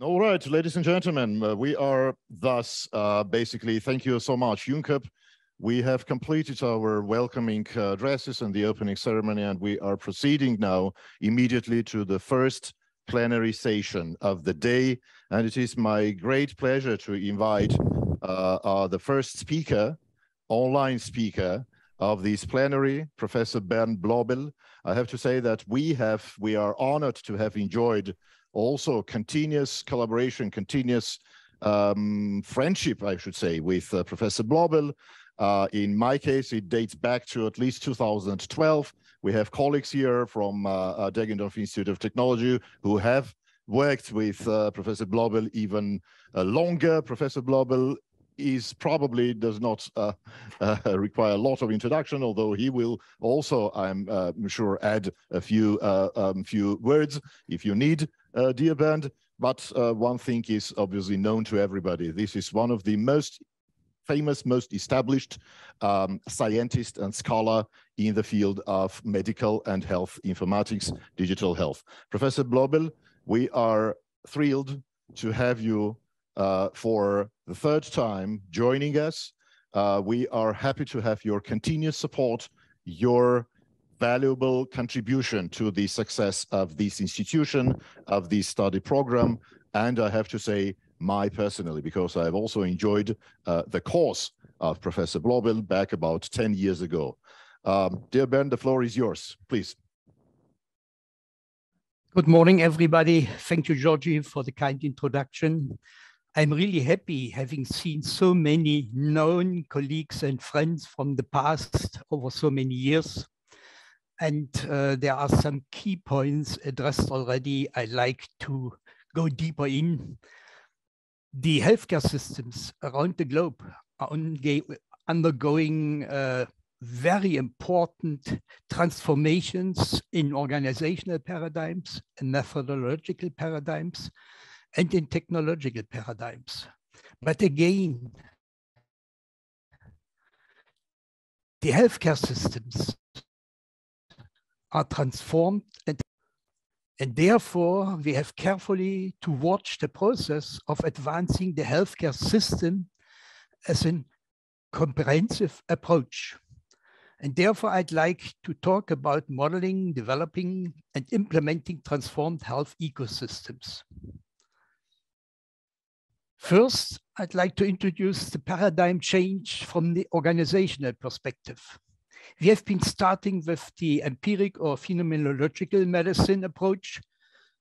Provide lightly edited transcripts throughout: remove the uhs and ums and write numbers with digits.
All right, ladies and gentlemen, we are thus basically, thank you so much, Juncker. We have completed our welcoming addresses and the opening ceremony, and we are proceeding now immediately to the first plenary session of the day. And it is my great pleasure to invite the first speaker, online speaker of this plenary, Professor Bernd Blobel. I have to say that we are honored to have enjoyed also continuous collaboration, continuous friendship, I should say, with Professor Blobel. In my case, it dates back to at least 2012. We have colleagues here from Deggendorf Institute of Technology who have worked with Professor Blobel even longer. Professor Blobel does not require a lot of introduction, although he will also, I'm sure, add a few words if you need, dear Bernd. But one thing is obviously known to everybody. This is one of the most famous, most established scientist and scholar in the field of medical and health informatics, digital health. Professor Blobel, we are thrilled to have you for the third time joining us. We are happy to have your continuous support, your valuable contribution to the success of this institution, of this study program, and I have to say, personally, because I've also enjoyed the course of Professor Blobel back about 10 years ago. Dear Ben, the floor is yours, please. Good morning, everybody. Thank you, Georgie, for the kind introduction. I'm really happy having seen so many known colleagues and friends from the past over so many years. And there are some key points addressed already. I'd like to go deeper in. The healthcare systems around the globe are undergoing very important transformations in organizational paradigms and methodological paradigms and in technological paradigms. But again, the healthcare systems are transformed, and therefore we have carefully to watch the process of advancing the healthcare system as a comprehensive approach. And therefore I'd like to talk about modeling, developing, and implementing transformed health ecosystems. First, I'd like to introduce the paradigm change from the organizational perspective. We have been starting with the empiric or phenomenological medicine approach,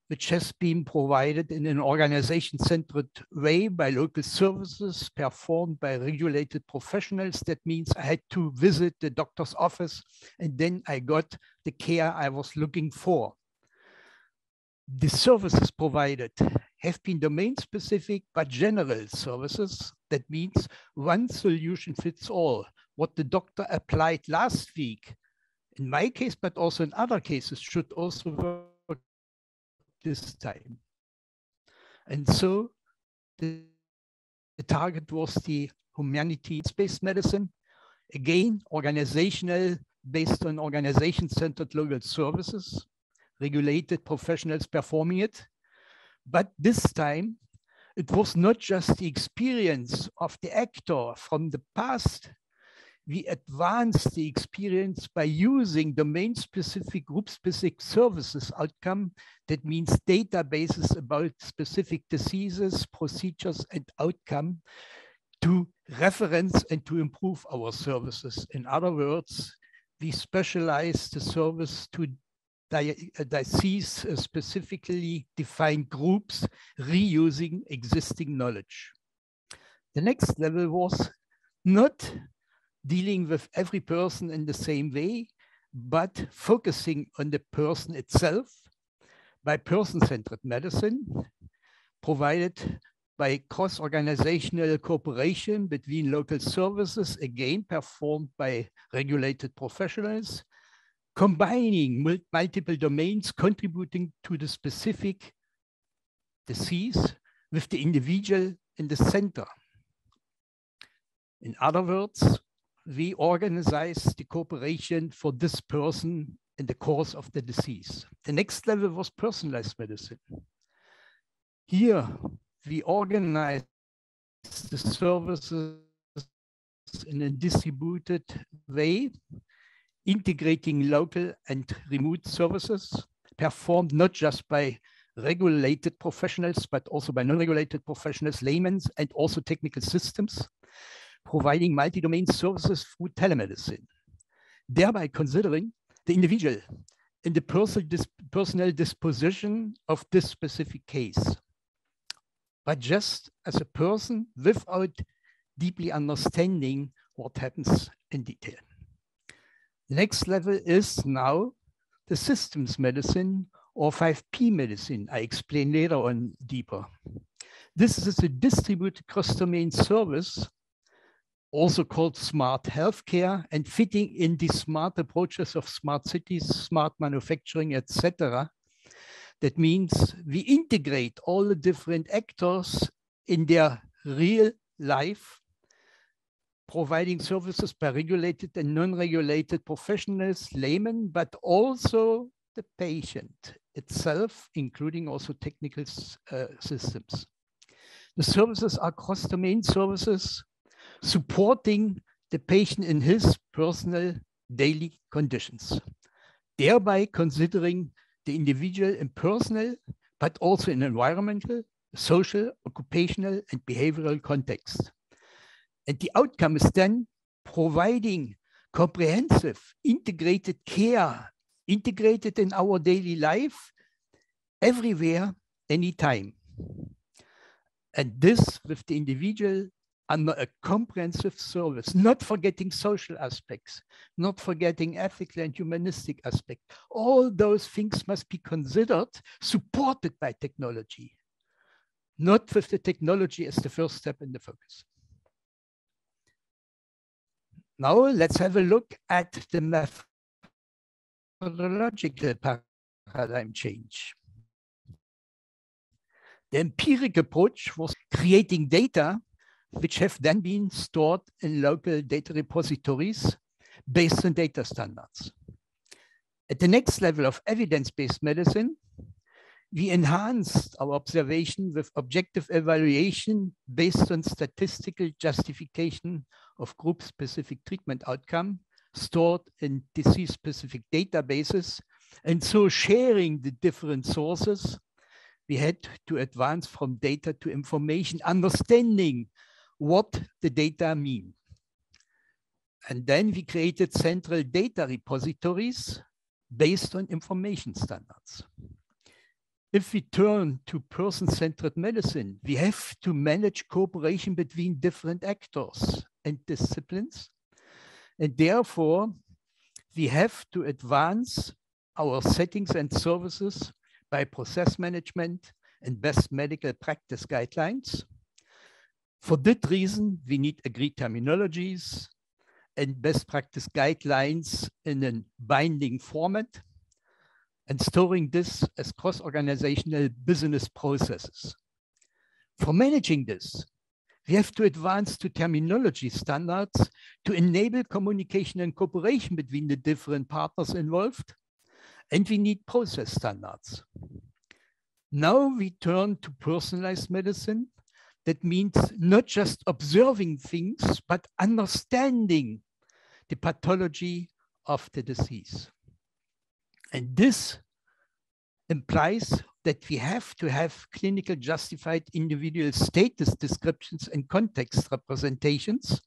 which has been provided in an organization-centered way by local services performed by regulated professionals. That means I had to visit the doctor's office and then I got the care I was looking for. The services provided have been domain-specific but general services. That means one solution fits all. What the doctor applied last week, in my case, but also in other cases, should also work this time. And so the target was the humanities-based medicine. Again, organizational, based on organization-centered local services, regulated professionals performing it. But this time, it was not just the experience of the actor from the past. We advanced the experience by using domain-specific, group-specific services outcome. That means databases about specific diseases, procedures, and outcome to reference and to improve our services. In other words, we specialize the service to disease specifically defined groups, reusing existing knowledge. The next level was not dealing with every person in the same way, but focusing on the person itself by person-centered medicine, provided by cross-organizational cooperation between local services, again performed by regulated professionals, combining multiple domains contributing to the specific disease with the individual in the center. In other words, we organize the cooperation for this person in the course of the disease. The next level was personalized medicine. Here, we organize the services in a distributed way, integrating local and remote services performed not just by regulated professionals, but also by non-regulated professionals, laymen, and also technical systems, providing multi-domain services through telemedicine, thereby considering the individual in the personal disposition of this specific case, but just as a person without deeply understanding what happens in detail. The next level is now the systems medicine or 5P medicine. I explain later on deeper. This is a distributed cross-domain service, also called smart healthcare, and fitting in the smart approaches of smart cities, smart manufacturing, etc. That means we integrate all the different actors in their real life, providing services by regulated and non-regulated professionals, laymen, but also the patient itself, including also technical systems. The services are cross-domain services supporting the patient in his personal daily conditions, thereby considering the individual in personal, but also in environmental, social, occupational, and behavioral context. And the outcome is then providing comprehensive, integrated care, integrated in our daily life, everywhere, anytime. And this with the individual under a comprehensive service, not forgetting social aspects, not forgetting ethical and humanistic aspects. All those things must be considered, supported by technology, not with the technology as the first step in the focus. Now let's have a look at the methodological paradigm change. The empiric approach was creating data which have then been stored in local data repositories based on data standards. At the next level of evidence-based medicine, we enhanced our observation with objective evaluation based on statistical justification of group-specific treatment outcome stored in disease-specific databases. And so sharing the different sources, we had to advance from data to information, understanding what the data mean. And then we created central data repositories based on information standards. If we turn to person-centered medicine, we have to manage cooperation between different actors and disciplines. And therefore, we have to advance our settings and services by process management and best medical practice guidelines. For that reason, we need agreed terminologies and best practice guidelines in a binding format, and storing this as cross-organizational business processes. For managing this, we have to advance to terminology standards to enable communication and cooperation between the different partners involved, and we need process standards. Now we turn to personalized medicine. That means not just observing things, but understanding the pathology of the disease. And this implies that we have to have clinical justified individual status descriptions and context representations.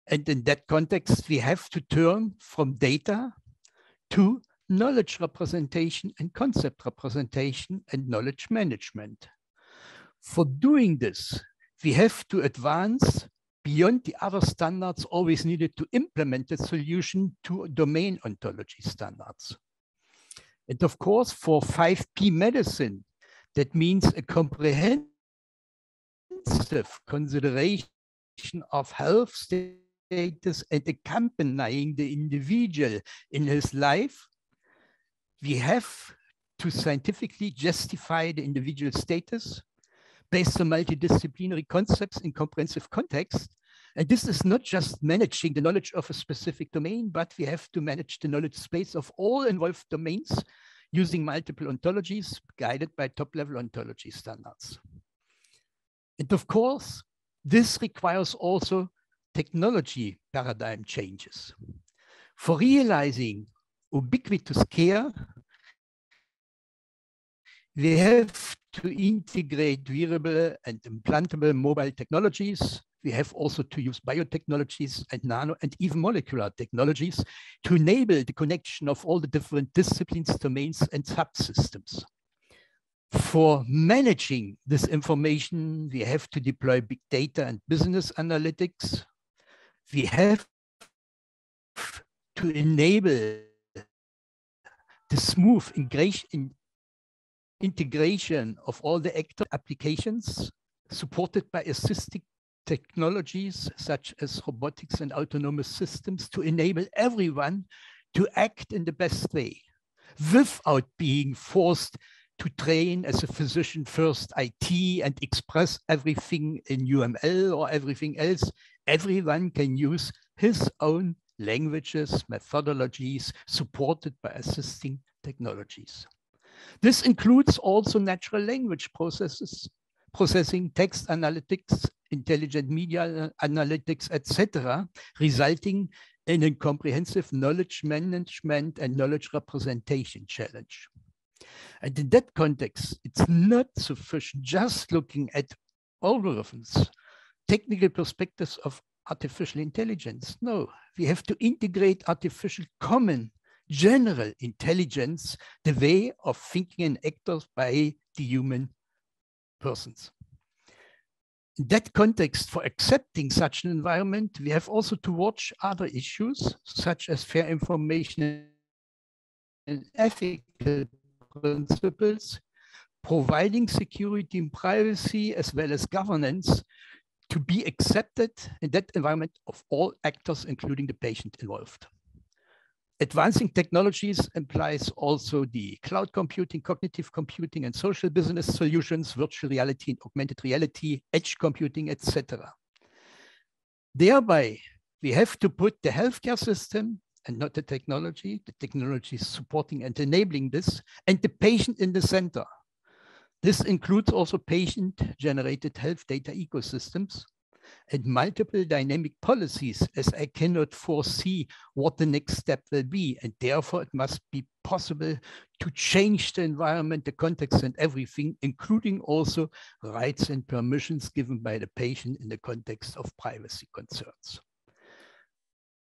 And in that context, we have to turn from data to knowledge representation and concept representation and knowledge management. For doing this, we have to advance beyond the other standards always needed to implement the solution to domain ontology standards. And of course, for 5P medicine, that means a comprehensive consideration of health status and accompanying the individual in his life. We have to scientifically justify the individual status based on multidisciplinary concepts in comprehensive context. And this is not just managing the knowledge of a specific domain, but we have to manage the knowledge space of all involved domains using multiple ontologies guided by top-level ontology standards. And of course, this requires also technology paradigm changes. For realizing ubiquitous care, we have to integrate wearable and implantable mobile technologies. We have also to use biotechnologies and nano and even molecular technologies to enable the connection of all the different disciplines, domains, and subsystems. For managing this information, we have to deploy big data and business analytics. We have to enable the smooth integration of all the actor applications supported by assistive technologies such as robotics and autonomous systems to enable everyone to act in the best way without being forced to train as a physician first IT and express everything in UML or everything else. Everyone can use his own languages, methodologies supported by assisting technologies. This includes also natural language processing, text analytics, intelligent media analytics, etc., resulting in a comprehensive knowledge management and knowledge representation challenge. And in that context, it's not sufficient just looking at algorithms, technical perspectives of artificial intelligence. No, we have to integrate artificial common general intelligence, the way of thinking and actors by the human persons. In that context, for accepting such an environment, we have also to watch other issues, such as fair information and ethical principles, providing security and privacy as well as governance to be accepted in that environment of all actors, including the patient involved. Advancing technologies implies also the cloud computing, cognitive computing, and social business solutions, virtual reality and augmented reality, edge computing, etc. Thereby, we have to put the healthcare system and not the technology is supporting and enabling this, and the patient in the center. This includes also patient-generated health data ecosystems and multiple dynamic policies, as I cannot foresee what the next step will be. And therefore, it must be possible to change the environment, the context, and everything, including also rights and permissions given by the patient in the context of privacy concerns.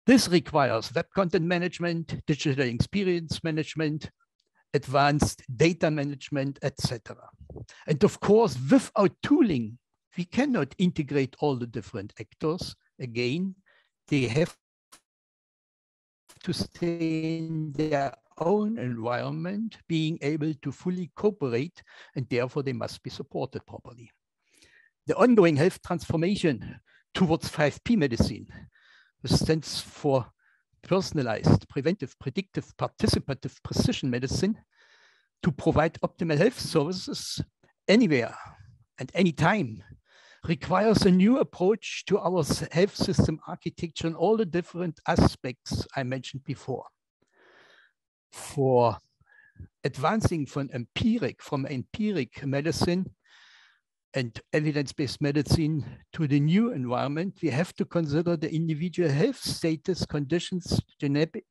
This requires web content management, digital experience management, advanced data management, etc. And of course, without tooling, we cannot integrate all the different actors. Again, they have to stay in their own environment, being able to fully cooperate, and therefore they must be supported properly. The ongoing health transformation towards 5P medicine, which stands for personalized, preventive, predictive, participative precision medicine, to provide optimal health services anywhere and anytime, requires a new approach to our health system architecture and all the different aspects I mentioned before. For advancing from empiric medicine and evidence-based medicine to the new environment, we have to consider the individual health status, conditions, genetic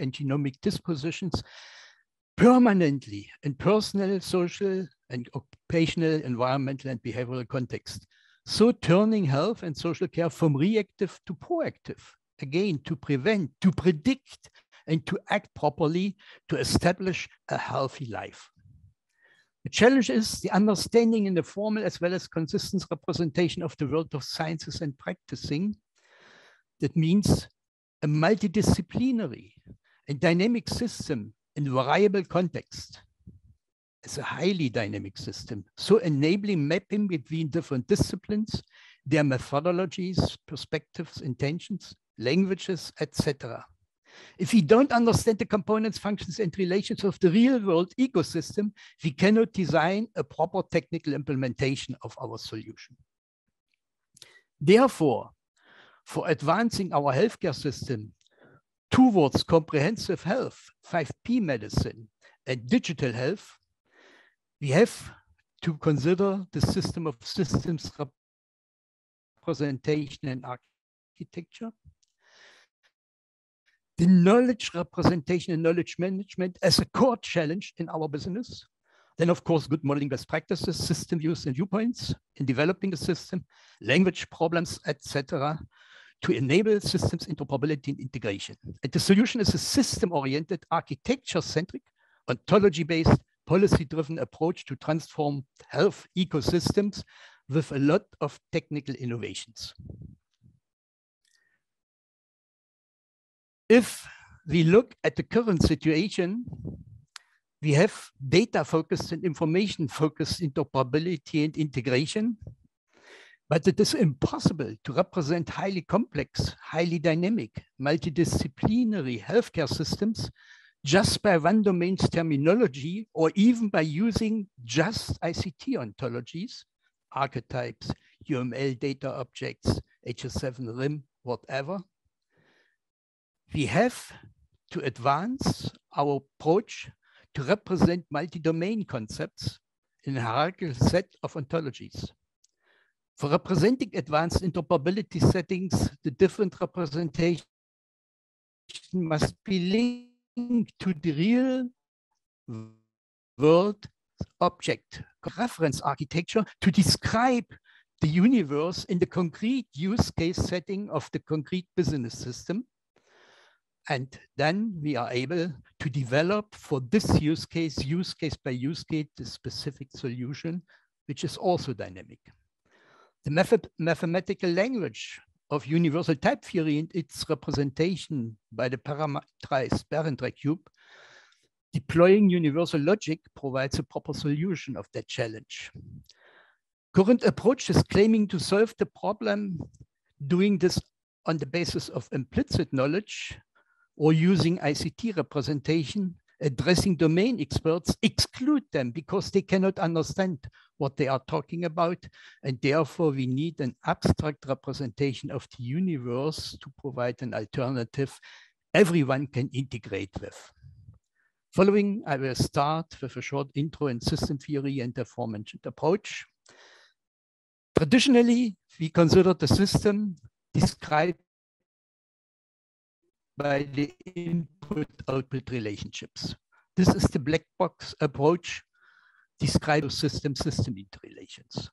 and genomic dispositions permanently in personal, social, and occupational, environmental, and behavioral context. So turning health and social care from reactive to proactive, again, to prevent, to predict, and to act properly to establish a healthy life. The challenge is the understanding in the formal as well as consistent representation of the world of sciences and practicing. That means a multidisciplinary and dynamic system in variable context. It's a highly dynamic system, so enabling mapping between different disciplines, their methodologies, perspectives, intentions, languages, etc. If we don't understand the components, functions, and relations of the real-world ecosystem, we cannot design a proper technical implementation of our solution. Therefore, for advancing our healthcare system towards comprehensive health, 5P medicine, and digital health, we have to consider the system of systems representation and architecture, the knowledge representation and knowledge management as a core challenge in our business. Then, of course, good modeling best practices, system views and viewpoints in developing the system, language problems, etc., to enable systems interoperability and integration. And the solution is a system-oriented, architecture-centric, ontology-based, policy-driven approach to transform health ecosystems with a lot of technical innovations. If we look at the current situation, we have data-focused and information-focused interoperability and integration, but it is impossible to represent highly complex, highly dynamic, multidisciplinary healthcare systems just by one domain's terminology or even by using just ICT ontologies, archetypes, UML data objects, HS7 RIM, whatever. We have to advance our approach to represent multi-domain concepts in a hierarchical set of ontologies. For representing advanced interoperability settings, the different representation must be linked to the real world object reference architecture to describe the universe in the concrete use case setting of the concrete business system. And then we are able to develop for this use case by use case, the specific solution, which is also dynamic. The mathematical language of universal type theory and its representation by the parameterized Berendt cube, deploying universal logic provides a proper solution of that challenge. Current approaches claiming to solve the problem, doing this on the basis of implicit knowledge or using ICT representation, addressing domain experts, exclude them because they cannot understand what they are talking about. And therefore, we need an abstract representation of the universe to provide an alternative everyone can integrate with. Following, I will start with a short intro in system theory and the aforementioned approach. Traditionally, we consider the system described by the input-output relationships. This is the black box approach, describes system-system interrelations.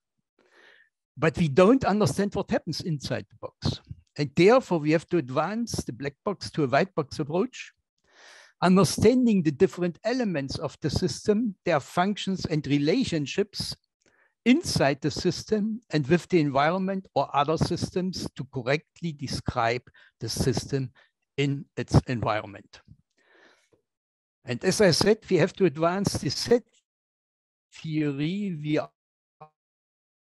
But we don't understand what happens inside the box. And therefore, we have to advance the black box to a white box approach, understanding the different elements of the system, their functions and relationships inside the system and with the environment or other systems to correctly describe the system in its environment. And as I said, we have to advance the set theory. We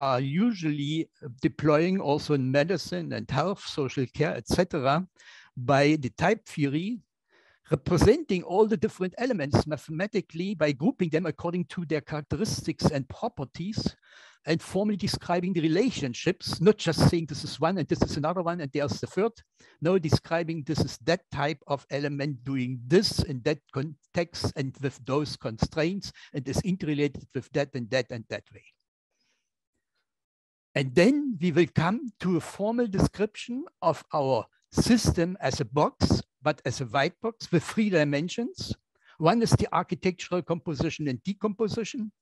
are usually deploying also in medicine and health, social care, etc., by the type theory, representing all the different elements mathematically by grouping them according to their characteristics and properties, and formally describing the relationships, not just saying this is one and this is another one and there's the third. No, describing this is that type of element doing this in that context and with those constraints and is interrelated with that and that and that way. And then we will come to a formal description of our system as a box, but as a white box with 3 dimensions. One is the architectural composition and decomposition.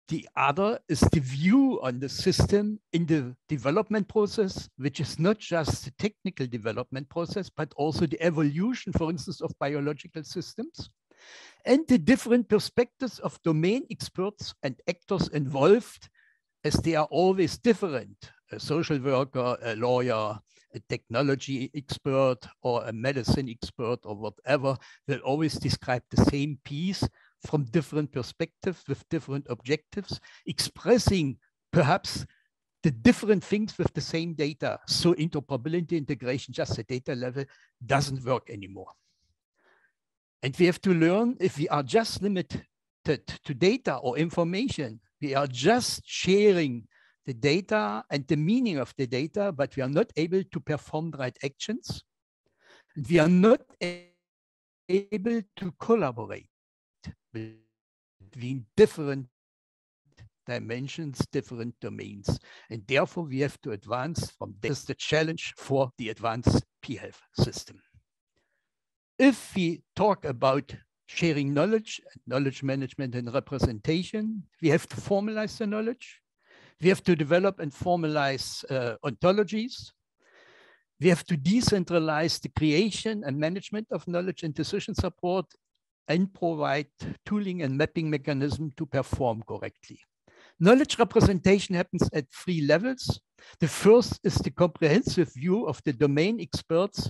The other is the view on the system in the development process, which is not just the technical development process, but also the evolution, for instance, of biological systems, and the different perspectives of domain experts and actors involved, as they are always different. A social worker, a lawyer, a technology expert, or a medicine expert, or whatever, will always describe the same piece from different perspectives with different objectives, expressing perhaps the different things with the same data. So interoperability integration, just at data level, doesn't work anymore. And we have to learn, if we are just limited to data or information, we are just sharing the data and the meaning of the data, but we are not able to perform the right actions. And we are not able to collaborate. between different dimensions, different domains. And therefore, we have to advance from this, the challenge for the advanced eHealth system. If we talk about sharing knowledge, knowledge management and representation, we have to formalize the knowledge. We have to develop and formalize ontologies. We have to decentralize the creation and management of knowledge and decision support and provide tooling and mapping mechanism to perform correctly. Knowledge representation happens at 3 levels. The first is the comprehensive view of the domain experts.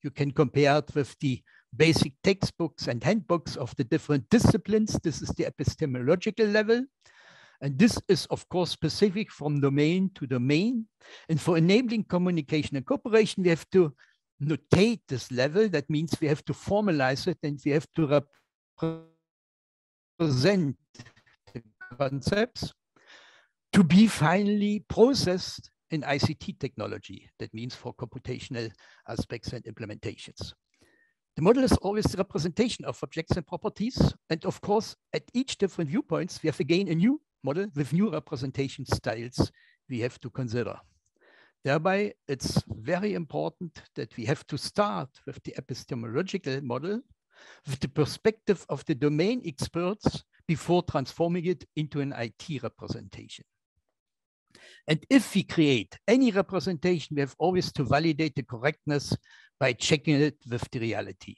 You can compare it with the basic textbooks and handbooks of the different disciplines. This is the epistemological level. And this is, of course, specific from domain to domain. And for enabling communication and cooperation, we have to notate this level. That means we have to formalize it and we have to represent the concepts to be finally processed in ICT technology. That means for computational aspects and implementations. The model is always the representation of objects and properties. And of course, at each different viewpoints, we have again a new model with new representation styles we have to consider. Thereby, it's very important that we have to start with the epistemological model with the perspective of the domain experts before transforming it into an IT representation. And if we create any representation, we have always to validate the correctness by checking it with the reality.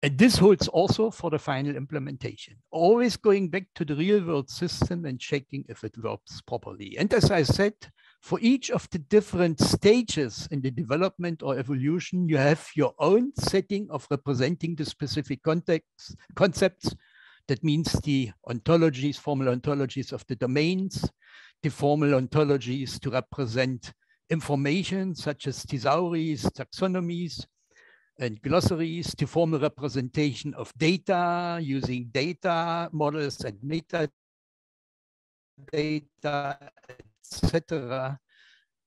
And this holds also for the final implementation, always going back to the real world system and checking if it works properly. And as I said, for each of the different stages in the development or evolution, you have your own setting of representing the specific concepts. That means the ontologies, formal ontologies of the domains, the formal ontologies to represent information such as thesauries, taxonomies, and glossaries, the formal representation of data using data models and metadata, etc.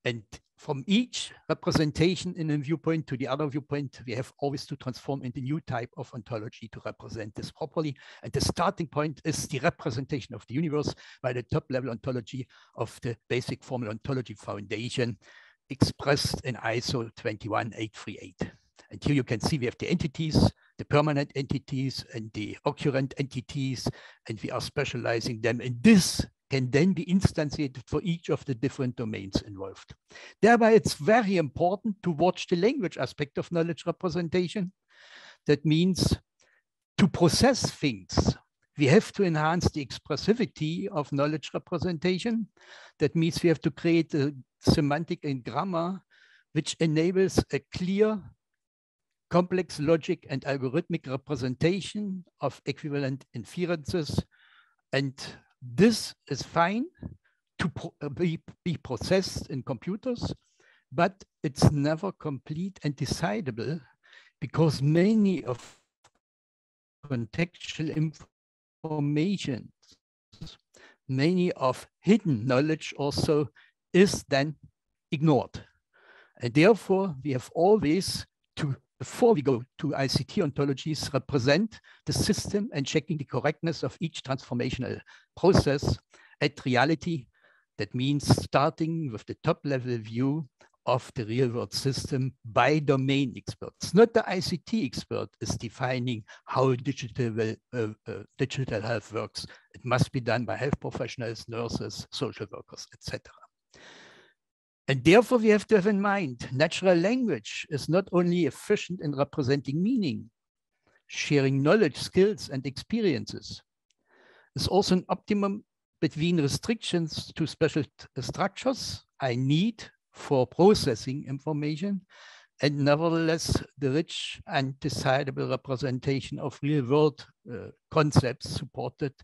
And from each representation in a viewpoint to the other viewpoint, we have always to transform into new type of ontology to represent this properly. And the starting point is the representation of the universe by the top level ontology of the basic formal ontology foundation expressed in ISO 21838. And here you can see we have the entities, the permanent entities and the occurrent entities, and we are specializing them. And this can then be instantiated for each of the different domains involved. Thereby, it's very important to watch the language aspect of knowledge representation. That means to process things, we have to enhance the expressivity of knowledge representation. That means we have to create a semantic and grammar which enables a clear, complex logic and algorithmic representation of equivalent inferences. And this is fine to be processed in computers, but it's never complete and decidable because many of contextual information, many of hidden knowledge also is then ignored. And therefore, we have always to, before we go to ICT ontologies, represent the system and checking the correctness of each transformational process at reality. That means starting with the top level view of the real world system by domain experts. Not the ICT expert is defining how digital health works. It must be done by health professionals, nurses, social workers, etc. And therefore, we have to have in mind, natural language is not only efficient in representing meaning, sharing knowledge, skills, and experiences. It's also an optimum between restrictions to special structures I need for processing information, and nevertheless, the rich and decidable representation of real-world concepts supported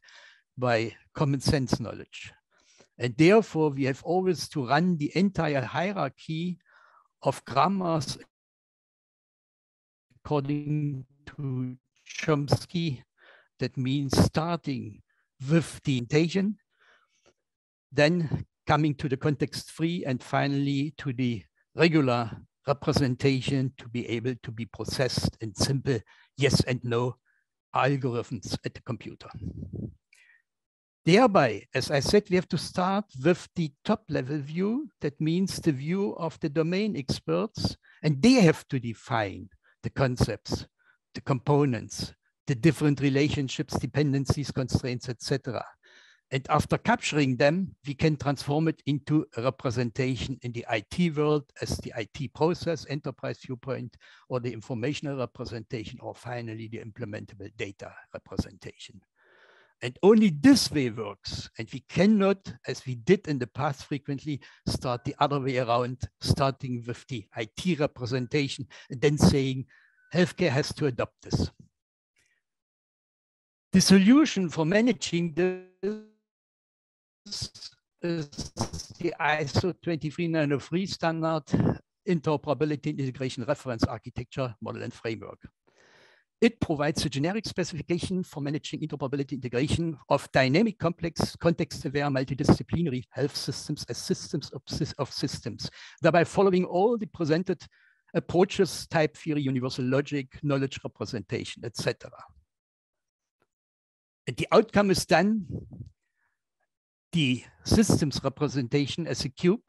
by common sense knowledge. And therefore, we have always to run the entire hierarchy of grammars according to Chomsky. That means starting with the intention, then coming to the context-free, and finally to the regular representation to be able to be processed in simple yes and no algorithms at the computer. Thereby, as I said, we have to start with the top-level view. That means the view of the domain experts, and they have to define the concepts, the components, the different relationships, dependencies, constraints, etc. And after capturing them, we can transform it into a representation in the IT world as the IT process, enterprise viewpoint, or the informational representation, or finally the implementable data representation. And only this way works. And we cannot, as we did in the past frequently, start the other way around, starting with the IT representation and then saying healthcare has to adopt this. The solution for managing this is the ISO 23903 standard interoperability and integration reference architecture model and framework. It provides a generic specification for managing interoperability integration of dynamic, complex, context-aware, multidisciplinary health systems as systems of systems, thereby following all the presented approaches, type theory, universal logic, knowledge representation, etc. And the outcome is then the systems representation as a cube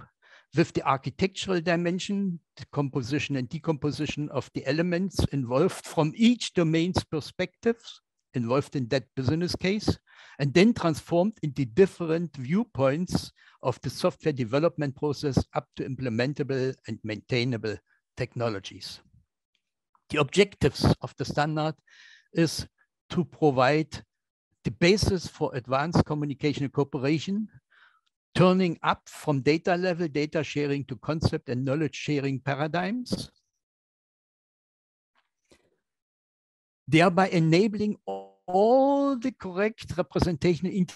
with the architectural dimension, the composition and decomposition of the elements involved from each domain's perspectives involved in that business case, and then transformed into different viewpoints of the software development process up to implementable and maintainable technologies. The objectives of the standard is to provide the basis for advanced communication and cooperation, turning up from data level, data sharing to concept and knowledge sharing paradigms, thereby enabling all the correct representation and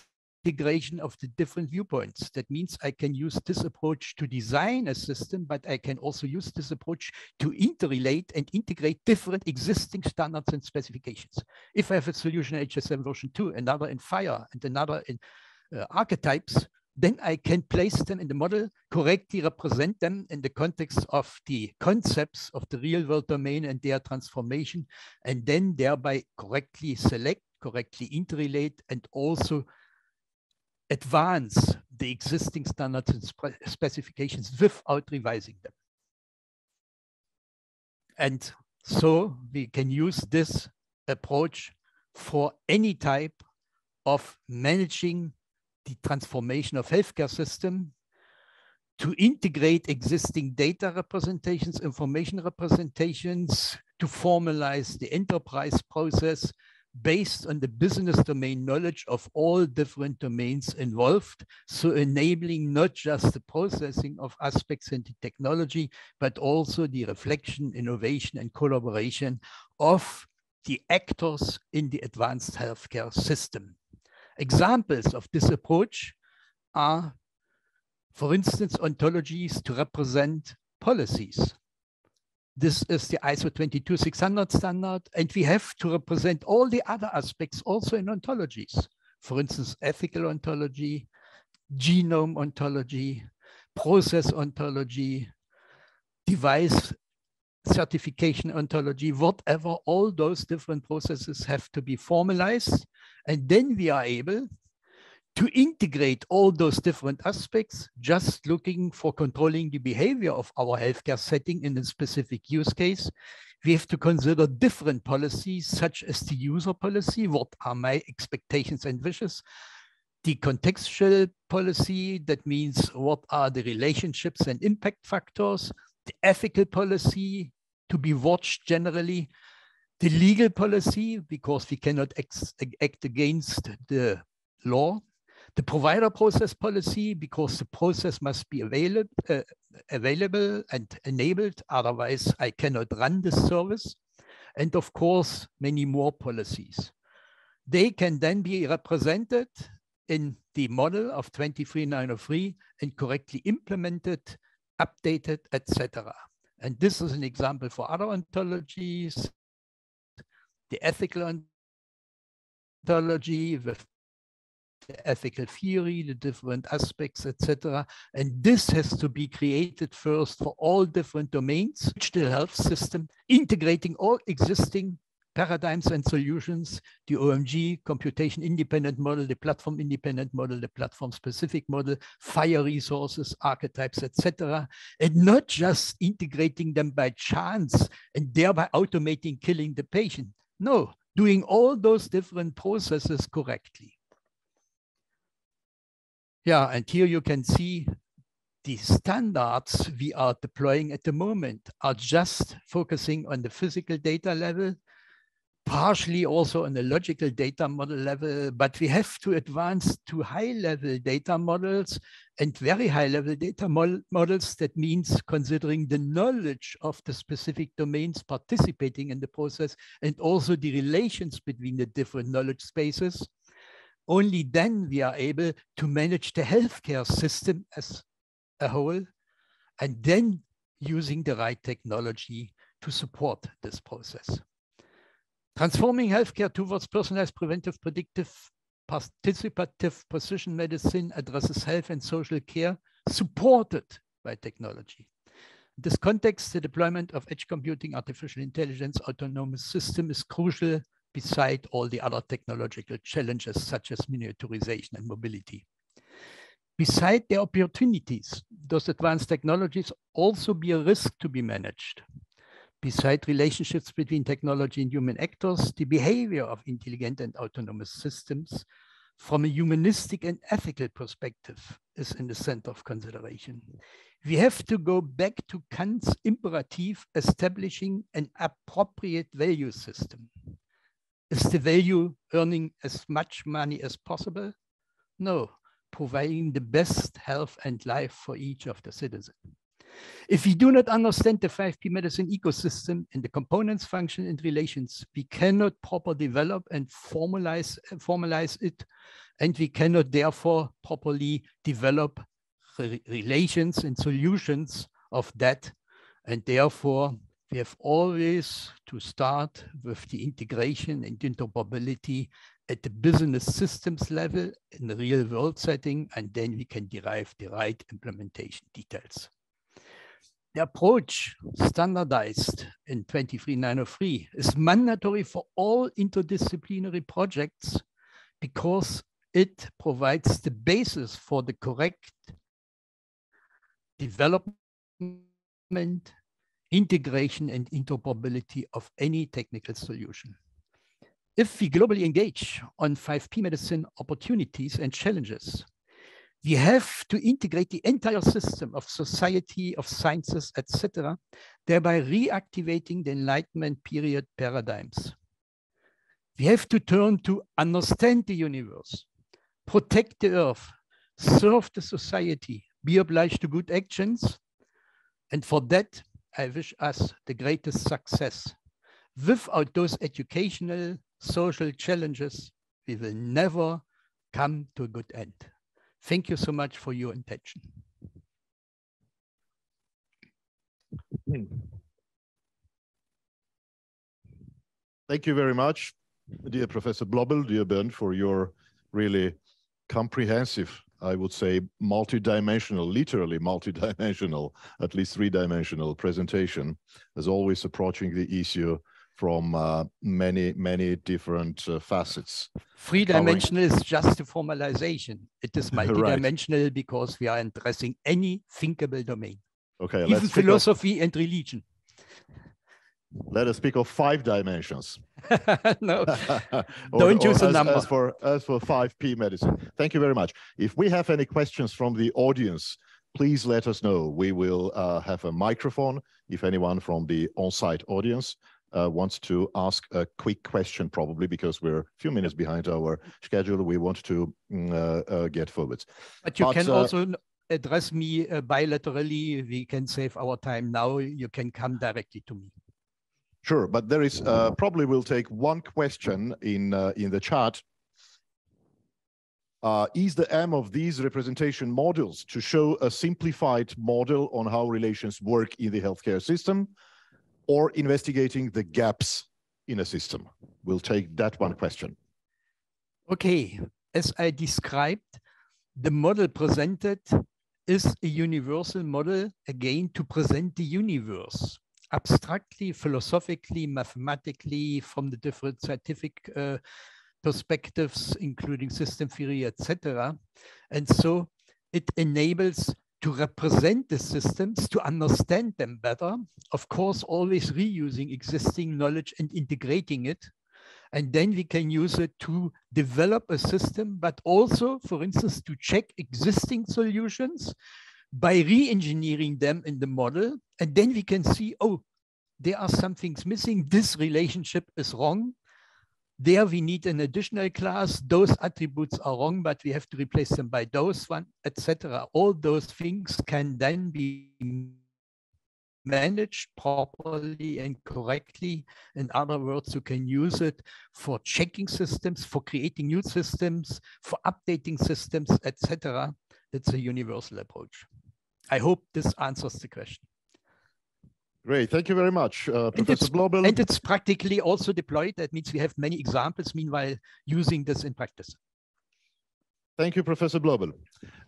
integration of the different viewpoints. That means I can use this approach to design a system, but I can also use this approach to interrelate and integrate different existing standards and specifications. If I have a solution in HSM version 2, another in FHIR, and another in archetypes, then I can place them in the model, correctly represent them in the context of the concepts of the real world domain and their transformation, and then thereby correctly select, correctly interrelate, and also advance the existing standards and specifications without revising them. And so we can use this approach for any type of managing the transformation of healthcare system, to integrate existing data representations, information representations, to formalize the enterprise process based on the business domain knowledge of all different domains involved, so enabling not just the processing of aspects in the technology, but also the reflection, innovation, and collaboration of the actors in the advanced healthcare system. Examples of this approach are, for instance, ontologies to represent policies. This is the ISO 22600 standard, and we have to represent all the other aspects also in ontologies. For instance, ethical ontology, genome ontology, process ontology, device certification ontology, whatever, all those different processes have to be formalized. And then we are able to integrate all those different aspects, just looking for controlling the behavior of our healthcare setting in a specific use case. We have to consider different policies, such as the user policy, what are my expectations and wishes, the contextual policy, that means what are the relationships and impact factors, the ethical policy to be watched generally, the legal policy, because we cannot act against the law, the provider process policy, because the process must be available and enabled, otherwise I cannot run this service, and of course, many more policies. They can then be represented in the model of 23903 and correctly implemented, updated, etc. And this is an example for other ontologies. The ethical ontology with the ethical theory, the different aspects, etc. And this has to be created first for all different domains, digital health system, integrating all existing paradigms and solutions, the OMG, computation independent model, the platform independent model, the platform specific model, fire resources, archetypes, etc. And not just integrating them by chance and thereby automating killing the patient. No, doing all those different processes correctly. Yeah, and here you can see the standards we are deploying at the moment are just focusing on the physical data level, partially also on the logical data model level, but we have to advance to high-level data models and very high-level data models. That means considering the knowledge of the specific domains participating in the process and also the relations between the different knowledge spaces. Only then we are able to manage the healthcare system as a whole, and then using the right technology to support this process. Transforming healthcare towards personalized, preventive, predictive, participative precision medicine addresses health and social care supported by technology. In this context, the deployment of edge computing, artificial intelligence, autonomous system is crucial beside all the other technological challenges such as miniaturization and mobility. Beside the opportunities, those advanced technologies also be a risk to be managed. Beside relationships between technology and human actors, the behavior of intelligent and autonomous systems from a humanistic and ethical perspective is in the center of consideration. We have to go back to Kant's imperative, establishing an appropriate value system. Is the value earning as much money as possible? No, providing the best health and life for each of the citizens. If we do not understand the 5P medicine ecosystem and the components, function, and relations, we cannot properly develop and formalize it, and we cannot therefore properly develop relations and solutions of that. And therefore, we have always to start with the integration and interoperability at the business systems level in the real world setting, and then we can derive the right implementation details. The approach standardized in 23903 is mandatory for all interdisciplinary projects because it provides the basis for the correct development, integration, and interoperability of any technical solution. If we globally engage on 5P medicine opportunities and challenges, we have to integrate the entire system of society, of sciences, etc., thereby reactivating the Enlightenment period paradigms. We have to turn to understand the universe, protect the earth, serve the society, be obliged to good actions, and for that, I wish us the greatest success. Without those educational, social challenges, we will never come to a good end. Thank you so much for your attention. Thank you very much, dear Professor Blobel, dear Bernd, for your really comprehensive, I would say, multidimensional, literally multidimensional, at least three-dimensional presentation, as always approaching the issue from many different facets. Three-dimensional is just a formalization. It is multidimensional right, because we are addressing any thinkable domain. Okay, even philosophy and religion. Let us speak of 5 dimensions. No, don't use a number. As for 5P medicine. Thank you very much. If we have any questions from the audience, please let us know. We will have a microphone if anyone from the on-site audience wants to ask a quick question, probably because we're a few minutes behind our schedule. We want to get forward. But you can also address me bilaterally. We can save our time now. You can come directly to me. Sure, but there is probably we'll take one question in the chat. Is the aim of these representation models to show a simplified model on how relations work in the healthcare system, or investigating the gaps in a system? We'll take that one question. Okay, as I described, the model presented is a universal model, again, to present the universe. abstractly, philosophically, mathematically, from the different scientific perspectives, including system theory, etc. And so it enables to represent the systems, to understand them better, of course, always reusing existing knowledge and integrating it. And then we can use it to develop a system, but also, for instance, to check existing solutions by re-engineering them in the model. And then we can see, oh, there are some things missing. This relationship is wrong. There we need an additional class. Those attributes are wrong, but we have to replace them by those one, etc. All those things can then be managed properly and correctly. In other words, you can use it for checking systems, for creating new systems, for updating systems, etc. It's a universal approach. I hope this answers the question. Great, thank you very much, Professor Blobel. And it's practically also deployed. That means we have many examples, meanwhile, using this in practice. Thank you, Professor Blobel.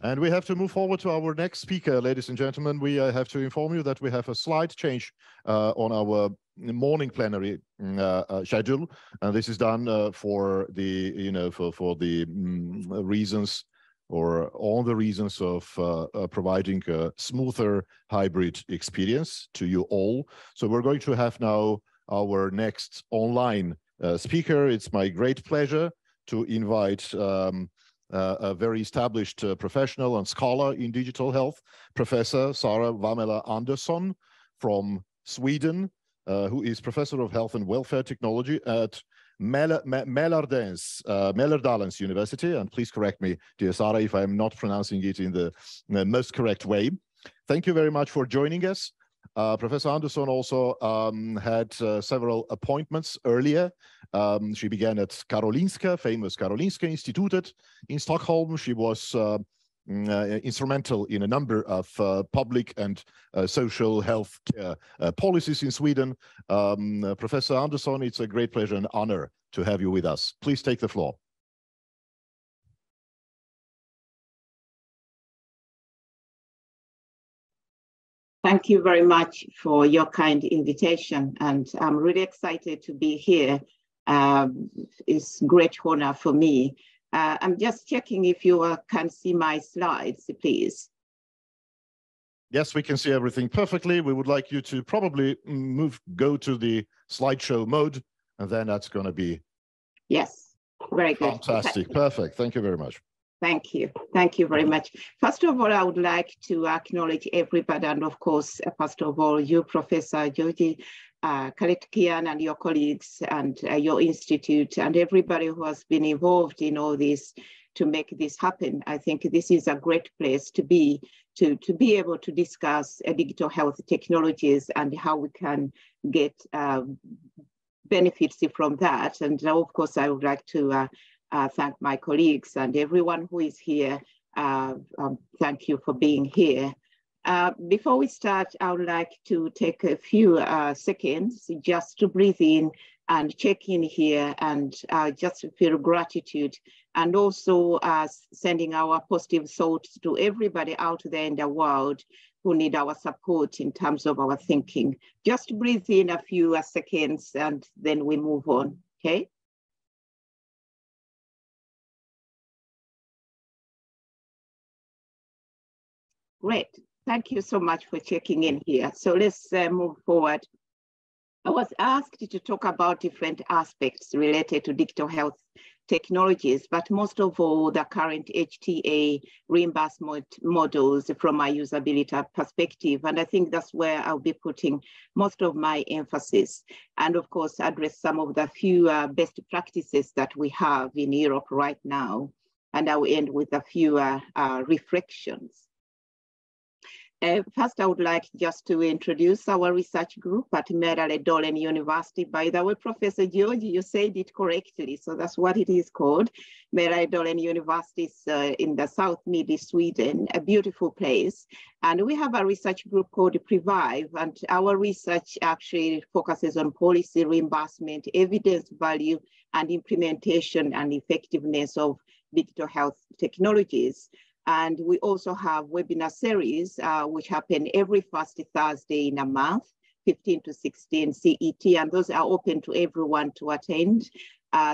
And we have to move forward to our next speaker, ladies and gentlemen. We have to inform you that we have a slight change on our morning plenary schedule, and this is done for the, for the reasons, or all the reasons of providing a smoother hybrid experience to you all. So we're going to have now our next online speaker. It's my great pleasure to invite a very established professional and scholar in digital health, Professor Sara Vamela Andersson from Sweden, who is Professor of Health and Welfare Technology at Mälardalens University. And please correct me, dear Sara, if I'm not pronouncing it in the most correct way. Thank you very much for joining us. Professor Andersson also had several appointments earlier. She began at Karolinska, famous Karolinska Institutet in Stockholm. She was instrumental in a number of public and social health care policies in Sweden. Professor Andersson, it's a great pleasure and honor to have you with us. Please take the floor. Thank you very much for your kind invitation, and I'm really excited to be here. It's a great honor for me. I'm just checking if you can see my slides, please. Yes, we can see everything perfectly. We would like you to probably go to the slideshow mode, and then that's going to be very good. Fantastic, perfect. Thank you very much. Thank you. Thank you very much. First of all, I would like to acknowledge everybody, and of course, first of all, you, Professor Georgi Kaletkian, and your colleagues and your institute, and everybody who has been involved in all this to make this happen. I think this is a great place to be able to discuss digital health technologies and how we can get benefits from that. And of course, I would like to thank my colleagues and everyone who is here. Thank you for being here. Before we start, I would like to take a few seconds just to breathe in and check in here and just feel gratitude, and also sending our positive thoughts to everybody out there in the world who need our support in terms of our thinking. Just breathe in a few seconds and then we move on, okay? Great. Thank you so much for checking in here. So let's move forward. I was asked to talk about different aspects related to digital health technologies, but most of all, the current HTA reimbursement models from a usability perspective. And I think that's where I'll be putting most of my emphasis. And of course, address some of the few best practices that we have in Europe right now. And I will end with a few reflections. First, I would like just to introduce our research group at Rottal-Inn University. By the way, Professor George, you said it correctly, so that's what it is called. Rottal-Inn University is in the south mid Sweden, a beautiful place. And we have a research group called Previve, and our research actually focuses on policy, reimbursement, evidence value, and implementation and effectiveness of digital health technologies. And we also have webinar series, which happen every first Thursday in a month. 15 to 16 CET, and those are open to everyone to attend.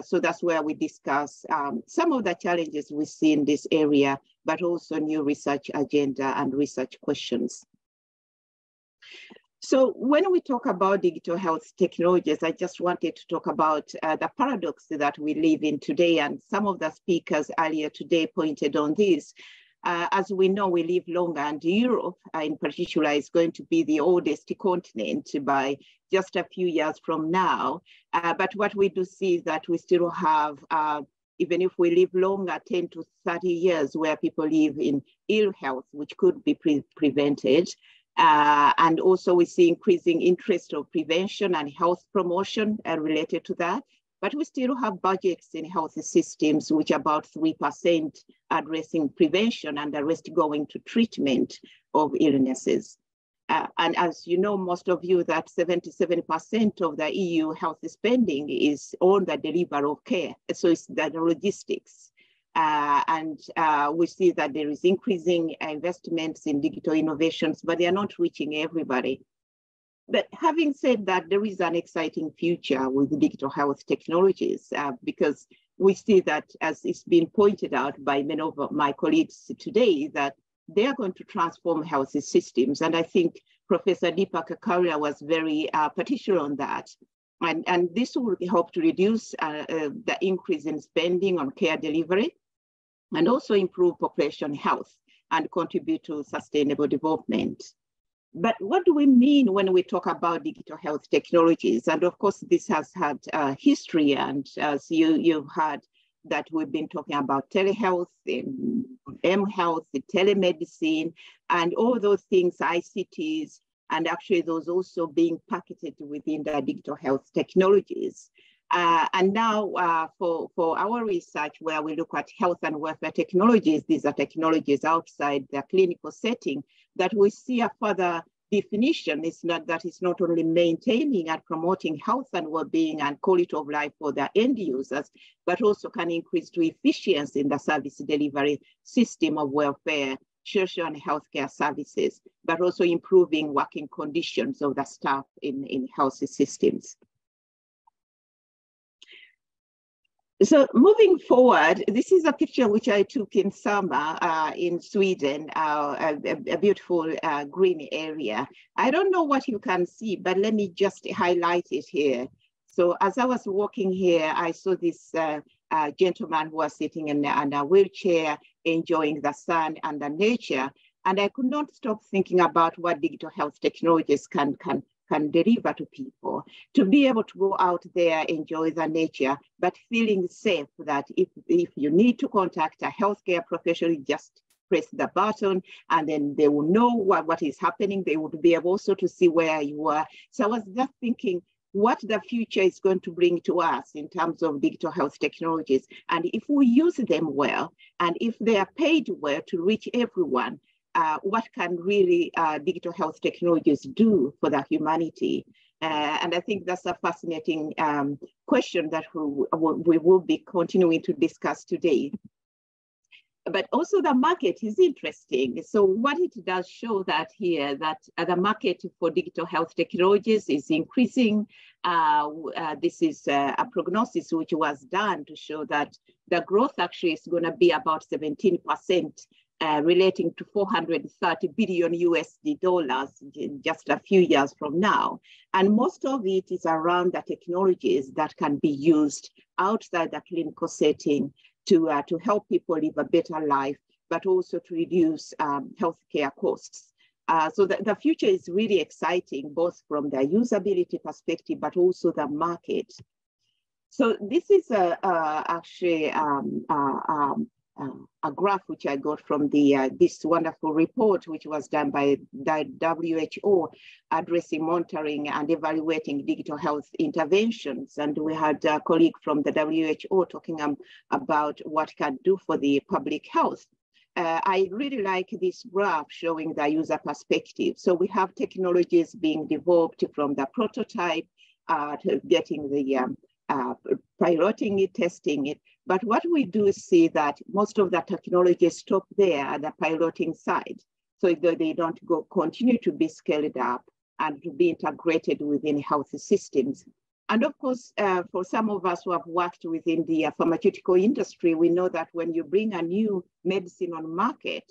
So that's where we discuss some of the challenges we see in this area, but also new research agenda and research questions. So when we talk about digital health technologies, I just wanted to talk about the paradox that we live in today, and some of the speakers earlier today pointed on this. As we know, we live longer, and Europe in particular is going to be the oldest continent by just a few years from now. But what we do see is that we still have, even if we live longer, 10 to 30 years, where people live in ill health, which could be prevented. And also we see increasing interest of prevention and health promotion related to that. But we still have budgets in health systems, which are about 3% addressing prevention and the rest going to treatment of illnesses. And as you know, most of you, that 77% of the EU health spending is on the delivery of care. So it's the logistics. And we see that there is increasing investments in digital innovations, but they are not reaching everybody. But having said that, there is an exciting future with digital health technologies because we see that, as it's been pointed out by many of my colleagues today, that they are going to transform health systems. And I think Professor Deepak Karia was very particular on that. And this will help to reduce the increase in spending on care delivery and also improve population health and contribute to sustainable development. But what do we mean when we talk about digital health technologies? And of course, this has had history, and as you've heard that we've been talking about telehealth, mHealth, telemedicine, and all those things, ICTs, and actually those also being packaged within the digital health technologies. And now for our research, where we look at health and welfare technologies, these are technologies outside the clinical setting, that we see a further definition. It's not that it's not only maintaining and promoting health and well-being and quality of life for the end users, but also can increase to efficiency in the service delivery system of welfare, social and healthcare services, but also improving working conditions of the staff in health systems. So moving forward, this is a picture which I took in summer in Sweden, a beautiful green area. I don't know what you can see, but let me just highlight it here. So as I was walking here, I saw this gentleman who was sitting in a wheelchair, enjoying the sun and the nature. And I could not stop thinking about what digital health technologies can deliver to people, to be able to go out there, enjoy the nature, but feeling safe that if you need to contact a healthcare professional, just press the button and then they will know what is happening. They would be able also to see where you are. So I was just thinking what the future is going to bring to us in terms of digital health technologies. And if we use them well, and if they are paid well to reach everyone, what can really digital health technologies do for the humanity? And I think that's a fascinating question that we will be continuing to discuss today. But also the market is interesting. So what it does show that here, that the market for digital health technologies is increasing. This is a prognosis which was done to show that the growth actually is going to be about 17%. Relating to $430 billion in just a few years from now. And most of it is around the technologies that can be used outside the clinical setting to help people live a better life, but also to reduce healthcare costs. So the future is really exciting, both from the usability perspective, but also the market. So this is actually a graph which I got from this wonderful report, which was done by the WHO, addressing monitoring and evaluating digital health interventions. And we had a colleague from the WHO talking about what can do for the public health. I really like this graph showing the user perspective. So we have technologies being developed from the prototype to getting the piloting it, testing it. But what we do is see that most of the technologies stop there at the piloting side. So they don't continue to be scaled up and to be integrated within health systems. And of course, for some of us who have worked within the pharmaceutical industry, we know that when you bring a new medicine on market,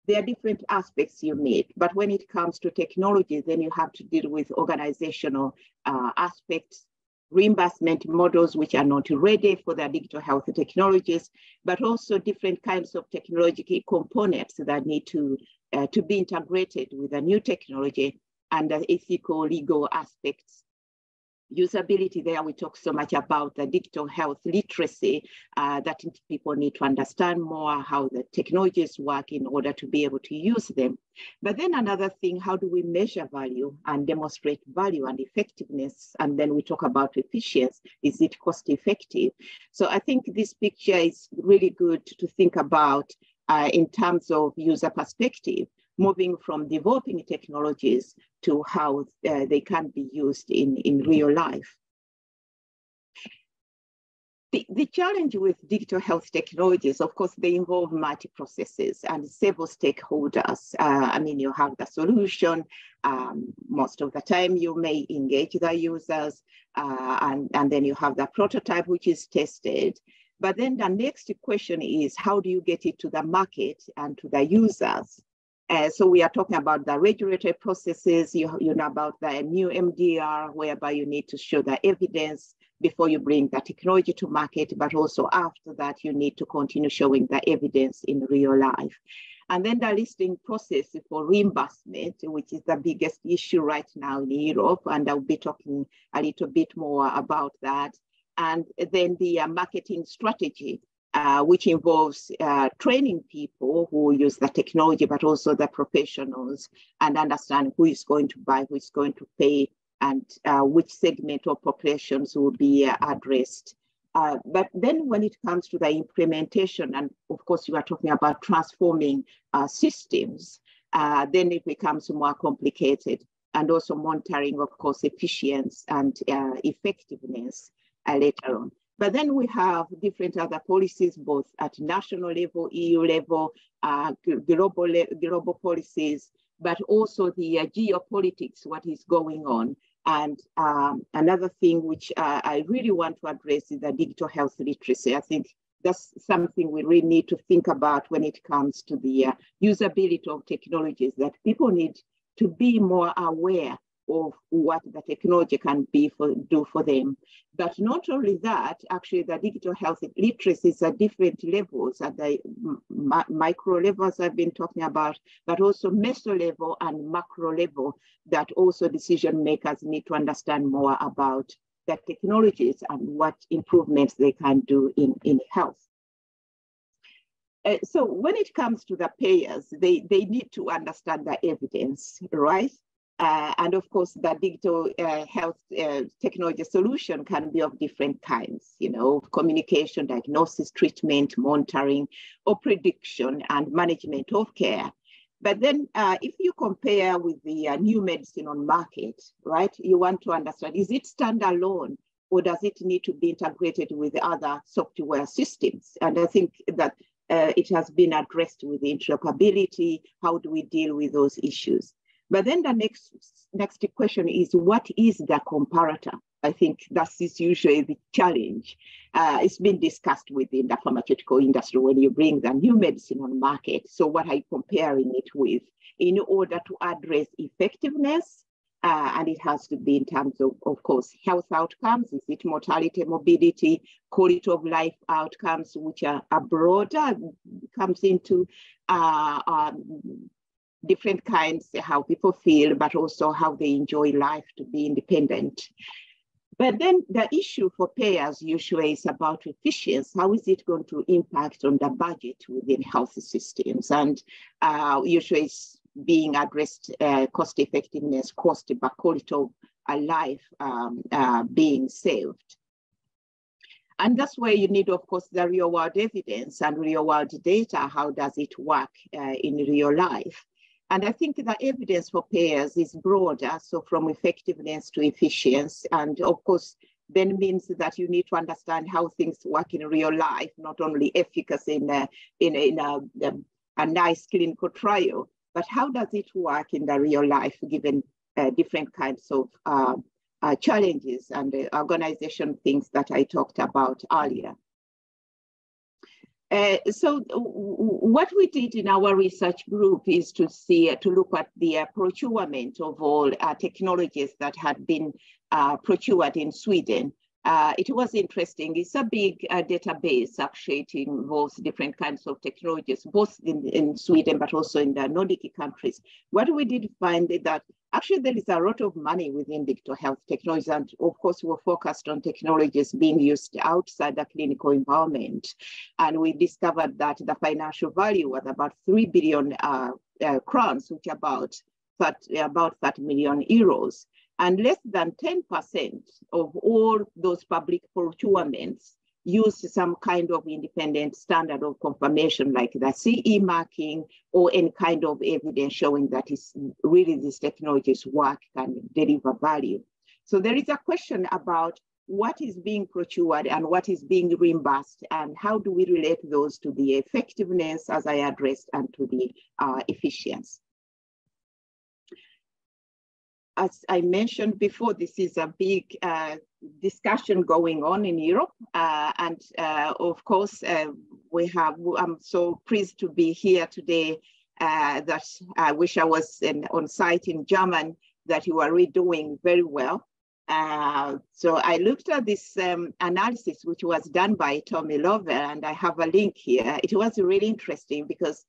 there are different aspects you need. But when it comes to technology, then you have to deal with organizational aspects, reimbursement models which are not ready for the digital health technologies, but also different kinds of technological components that need to be integrated with a new technology, and the ethical, legal aspects. Usability, there we talk so much about the digital health literacy, that people need to understand more how the technologies work in order to be able to use them. But then another thing, how do we measure value and demonstrate value and effectiveness? And then we talk about efficiency. Is it cost effective? So I think this picture is really good to think about in terms of user perspective, moving from developing technologies to how they can be used in real life. The challenge with digital health technologies, of course, they involve multi-processes and several stakeholders. I mean, you have the solution. Most of the time, you may engage the users, and then you have the prototype, which is tested. But then the next question is, how do you get it to the market and to the users? So we are talking about the regulatory processes, you know about the new MDR, whereby you need to show the evidence before you bring the technology to market, but also after that, you need to continue showing the evidence in real life. And then the listing process for reimbursement, which is the biggest issue right now in Europe, and I'll be talking a little bit more about that. And then the marketing strategy, which involves training people who use the technology, but also the professionals, and understand who is going to buy, who is going to pay, and which segment of populations will be addressed. But then when it comes to the implementation, and of course you are talking about transforming systems, then it becomes more complicated, and also monitoring, of course, efficiency and effectiveness later on. But then we have different other policies, both at national level, EU level, global policies, but also the geopolitics, what is going on. And another thing which I really want to address is the digital health literacy. I think that's something we really need to think about when it comes to the usability of technologies, that people need to be more aware of what the technology can do for them. But not only that, actually the digital health literacy is at different levels, at the micro levels I've been talking about, but also meso level and macro level, that also decision makers need to understand more about the technologies and what improvements they can do in health. So when it comes to the payers, they need to understand the evidence, right? And of course, the digital health technology solution can be of different kinds, you know, communication, diagnosis, treatment, monitoring, or prediction and management of care. But then if you compare with the new medicine on market, right, you want to understand, is it standalone or does it need to be integrated with other software systems? And I think that it has been addressed with interoperability. How do we deal with those issues? But then the next question is, what is the comparator? I think that is usually the challenge. It's been discussed within the pharmaceutical industry when you bring the new medicine on market. So what are you comparing it with in order to address effectiveness? And it has to be in terms of course, health outcomes. Is it mortality, morbidity, quality of life outcomes, which are broader, comes into different kinds, how people feel, but also how they enjoy life to be independent. But then the issue for payers usually is about efficiency. How is it going to impact on the budget within health systems? And usually it's being addressed cost effectiveness, cost, but quality of life being saved. And that's where you need, of course, the real world evidence and real world data. How does it work in real life? And I think the evidence for payers is broader, so from effectiveness to efficiency. And of course, then means that you need to understand how things work in real life, not only efficacy in a nice clinical trial, but how does it work in the real life, given different kinds of challenges and organization things that I talked about earlier. So what we did in our research group is to look at the procurement of all technologies that had been procured in Sweden. It was interesting. It's a big database. Actually, it involves different kinds of technologies, both in Sweden, but also in the Nordic countries. What we did find is that actually there is a lot of money within digital health technologies. And of course, we're focused on technologies being used outside the clinical environment. And we discovered that the financial value was about 3 billion crowns, which about 30 million euros. And less than 10% of all those public procurements use some kind of independent standard of confirmation, like the CE marking or any kind of evidence showing that it's really these technologies work and deliver value. So there is a question about what is being procured and what is being reimbursed, and how do we relate those to the effectiveness, as I addressed, and to the efficiency. As I mentioned before, this is a big discussion going on in Europe. Of course, I'm so pleased to be here today that I wish I was on site in Germany, that you are really doing very well. So I looked at this analysis, which was done by Tommy Lover, and I have a link here. It was really interesting because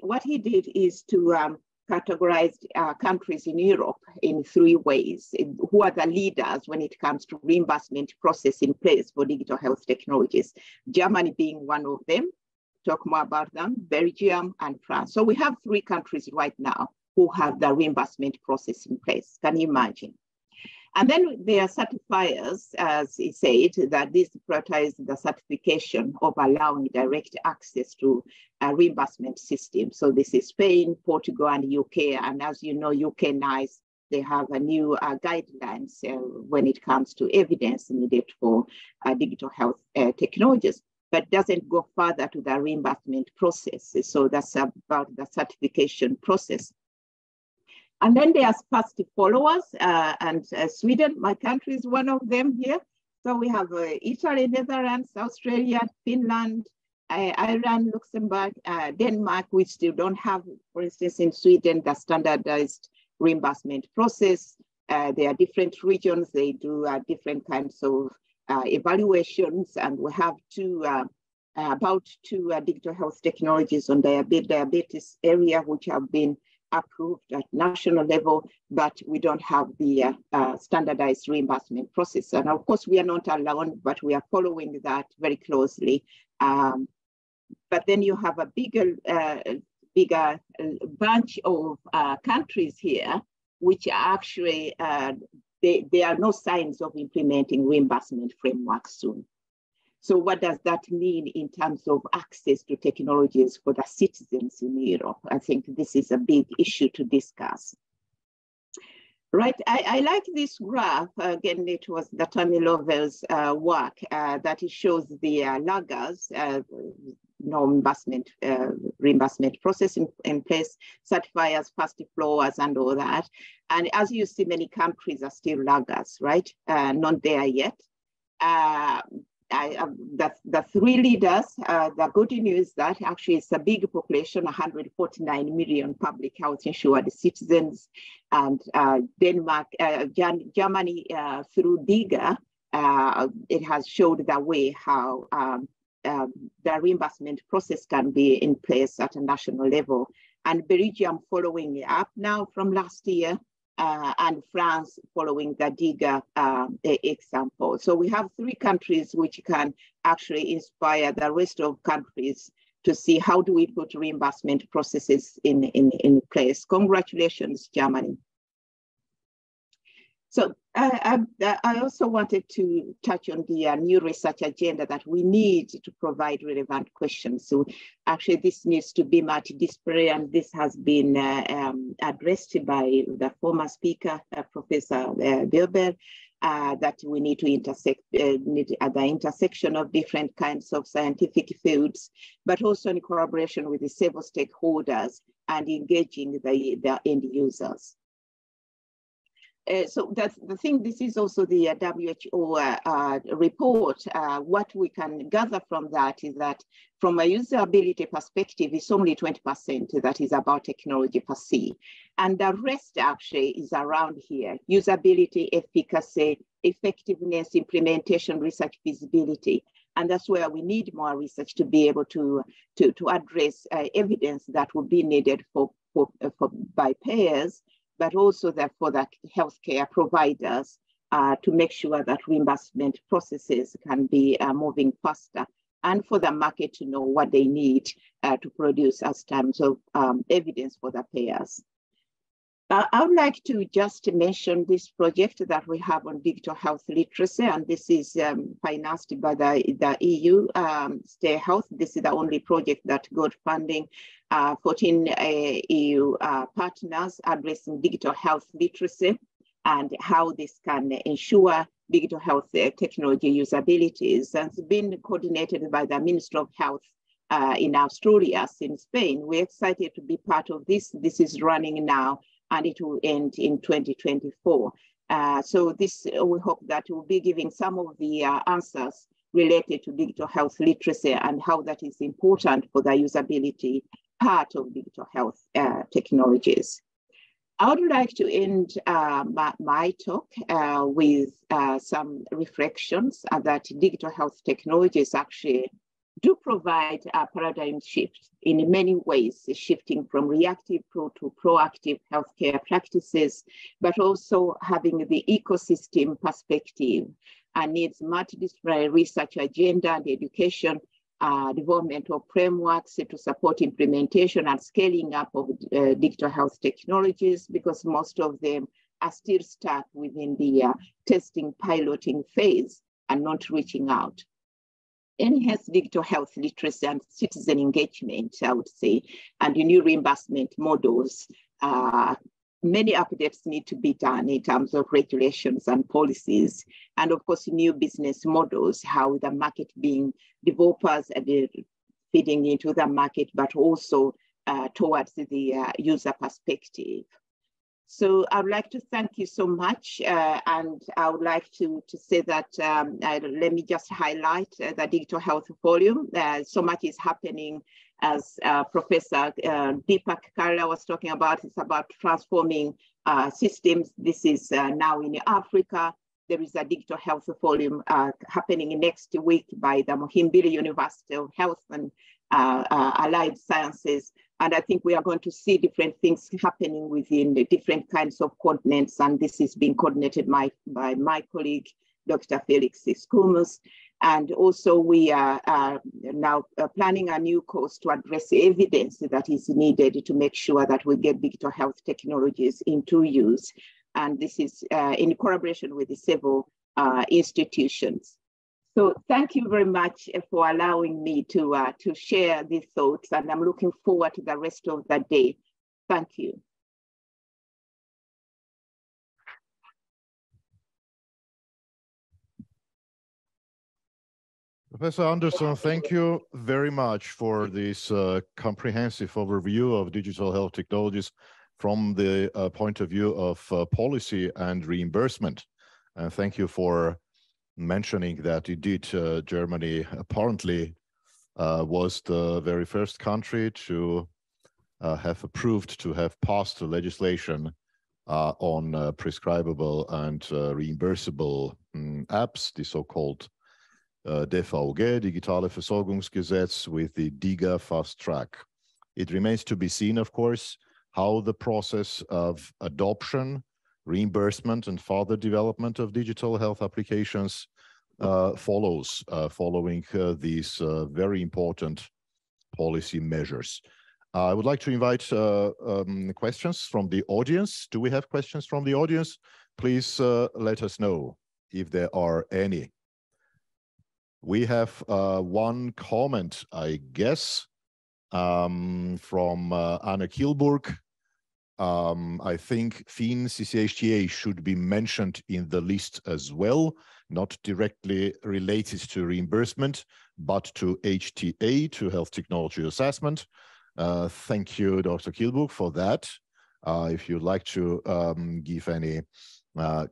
what he did is to categorized countries in Europe in 3 ways. Who are the leaders when it comes to reimbursement process in place for digital health technologies? Germany being one of them. Talk more about them, Belgium and France. So we have 3 countries right now who have the reimbursement process in place. Can you imagine? And then there are certifiers, as he said, that this prioritize the certification of allowing direct access to a reimbursement system. So this is Spain, Portugal, and UK. And as you know, UK NICE, they have a new guidelines when it comes to evidence needed for digital health technologies, but doesn't go further to the reimbursement process. So that's about the certification process. And then there's fast followers, and Sweden, my country, is one of them here. So we have Italy, Netherlands, Australia, Finland, Ireland, Luxembourg, Denmark. We still don't have, for instance, in Sweden, the standardized reimbursement process. There are different regions. They do different kinds of evaluations, and we have about two digital health technologies on the diabetes area, which have been approved at national level, but we don't have the standardized reimbursement process. And of course, we are not alone, but we are following that very closely. But then you have a bigger bunch of countries here, which are actually, there are no signs of implementing reimbursement frameworks soon. So what does that mean in terms of access to technologies for the citizens in Europe? I think this is a big issue to discuss. Right, I like this graph. Again, it was the Tommy Lovel's work that it shows the laggards, reimbursement process in place, certifiers, fast flowers, and all that. And as you see, many countries are still laggards, right? Not there yet. The 3 leaders, the good news is that actually it's a big population, 149 million public health insured citizens, and Denmark, Germany through DIGA, it has showed the way how the reimbursement process can be in place at a national level. And Belgium following up now from last year, and France following the DIGA example. So we have 3 countries which can actually inspire the rest of countries to see how do we put reimbursement processes in place. Congratulations, Germany. So I also wanted to touch on the new research agenda that we need to provide relevant questions. So actually this needs to be multidisciplinary, and this has been addressed by the former speaker, Professor Wilber, that we need to intersect at the intersection of different kinds of scientific fields, but also in collaboration with the several stakeholders and engaging the end users. So that's the thing. This is also the WHO report. What we can gather from that is that from a usability perspective, it's only 20% that is about technology per se. And the rest actually is around here: usability, efficacy, effectiveness, implementation, research, feasibility. And that's where we need more research to be able to address evidence that will be needed by payers, but also that for the healthcare providers to make sure that reimbursement processes can be moving faster, and for the market to know what they need to produce as terms of evidence for the payers. I would like to just mention this project that we have on digital health literacy, and this is financed by the EU Stay Health. This is the only project that got funding. 14 EU partners addressing digital health literacy and how this can ensure digital health technology usabilities. And it's been coordinated by the Ministry of Health in Asturias in Spain. We're excited to be part of this. This is running now, and it will end in 2024. So this, we hope that will be giving some of the answers related to digital health literacy and how that is important for the usability part of digital health technologies. I would like to end my talk with some reflections that digital health technologies actually do provide a paradigm shift in many ways, shifting from reactive to proactive healthcare practices, but also having the ecosystem perspective and needs multidisciplinary research agenda and education, development of frameworks to support implementation and scaling up of digital health technologies, because most of them are still stuck within the testing, piloting phase and not reaching out. Enhanced digital health literacy and citizen engagement, I would say, and the new reimbursement models. Many updates need to be done in terms of regulations and policies, and of course, new business models, how the market being developers feeding into the market, but also towards the user perspective. So I would like to thank you so much, and I would like to say that let me just highlight the Digital Health Forum. So much is happening, as Professor Deepak Karla was talking about. It's about transforming systems. This is now in Africa. There is a Digital Health Forum happening next week by the Muhimbili University of Health and Allied Sciences. And I think we are going to see different things happening within the different kinds of continents. And this is being coordinated by my colleague, Dr. Felix Skumus. And also we are now planning a new course to address the evidence that is needed to make sure that we get digital health technologies into use. And this is in collaboration with the several institutions. So thank you very much for allowing me to share these thoughts, and I'm looking forward to the rest of the day. Thank you. Professor Andersson, thank you very much for this comprehensive overview of digital health technologies from the point of view of policy and reimbursement. And thank you for mentioning that indeed Germany apparently was the very first country to have approved, to have passed the legislation on prescribable and reimbursable apps, the so-called DVG, Digitale Versorgungsgesetz, with the DiGA fast track. It remains to be seen, of course, how the process of adoption, reimbursement, and further development of digital health applications follows following these very important policy measures. I would like to invite questions from the audience. Do we have questions from the audience? Please let us know if there are any. We have one comment, I guess, from Anna Kielburg. I think FIN CCHTA should be mentioned in the list as well, not directly related to reimbursement, but to HTA, to health technology assessment. Thank you, Dr. Kielburg, for that. If you'd like to give any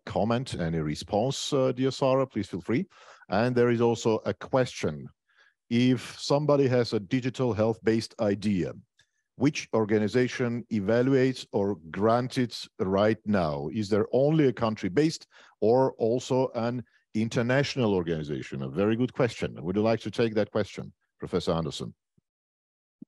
comment, any response, dear Sarah, please feel free. And there is also a question. If somebody has a digital health-based idea, which organization evaluates or grants it right now? Is there only a country-based or also an international organization? A very good question. Would you like to take that question, Professor Andersson?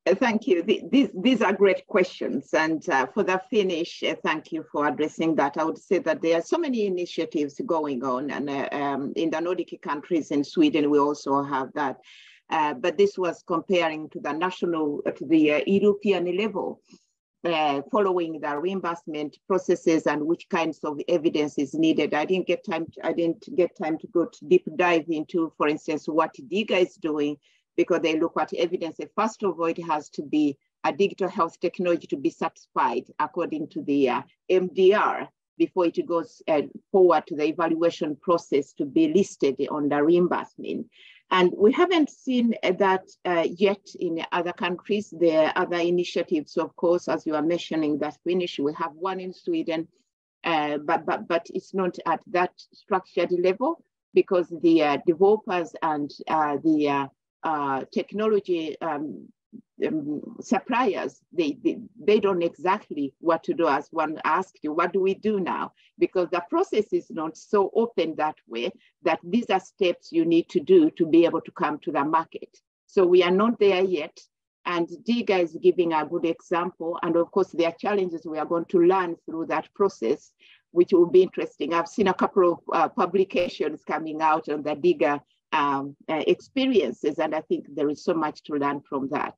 Thank you. These are great questions. And for the finish, thank you for addressing that. I would say that there are so many initiatives going on. And in the Nordic countries, in Sweden, we also have that. But this was comparing to the national, to the European level, following the reimbursement processes and which kinds of evidence is needed. I didn't get time to go to deep dive into, for instance, what DIGA is doing, because they look at evidence. First of all, it has to be a digital health technology to be certified according to the MDR before it goes forward to the evaluation process to be listed on the reimbursement. And we haven't seen that yet in other countries. There are other initiatives, of course, as you are mentioning, that Finnish. We have one in Sweden, but it's not at that structured level, because the developers and the technology suppliers, they don't know exactly what to do. As one asked you, what do we do now? Because the process is not so open that way, that these are steps you need to do to be able to come to the market. So we are not there yet. And DIGA is giving a good example. And of course, there are challenges we are going to learn through that process, which will be interesting. I've seen a couple of publications coming out on the DIGA experiences, and I think there is so much to learn from that.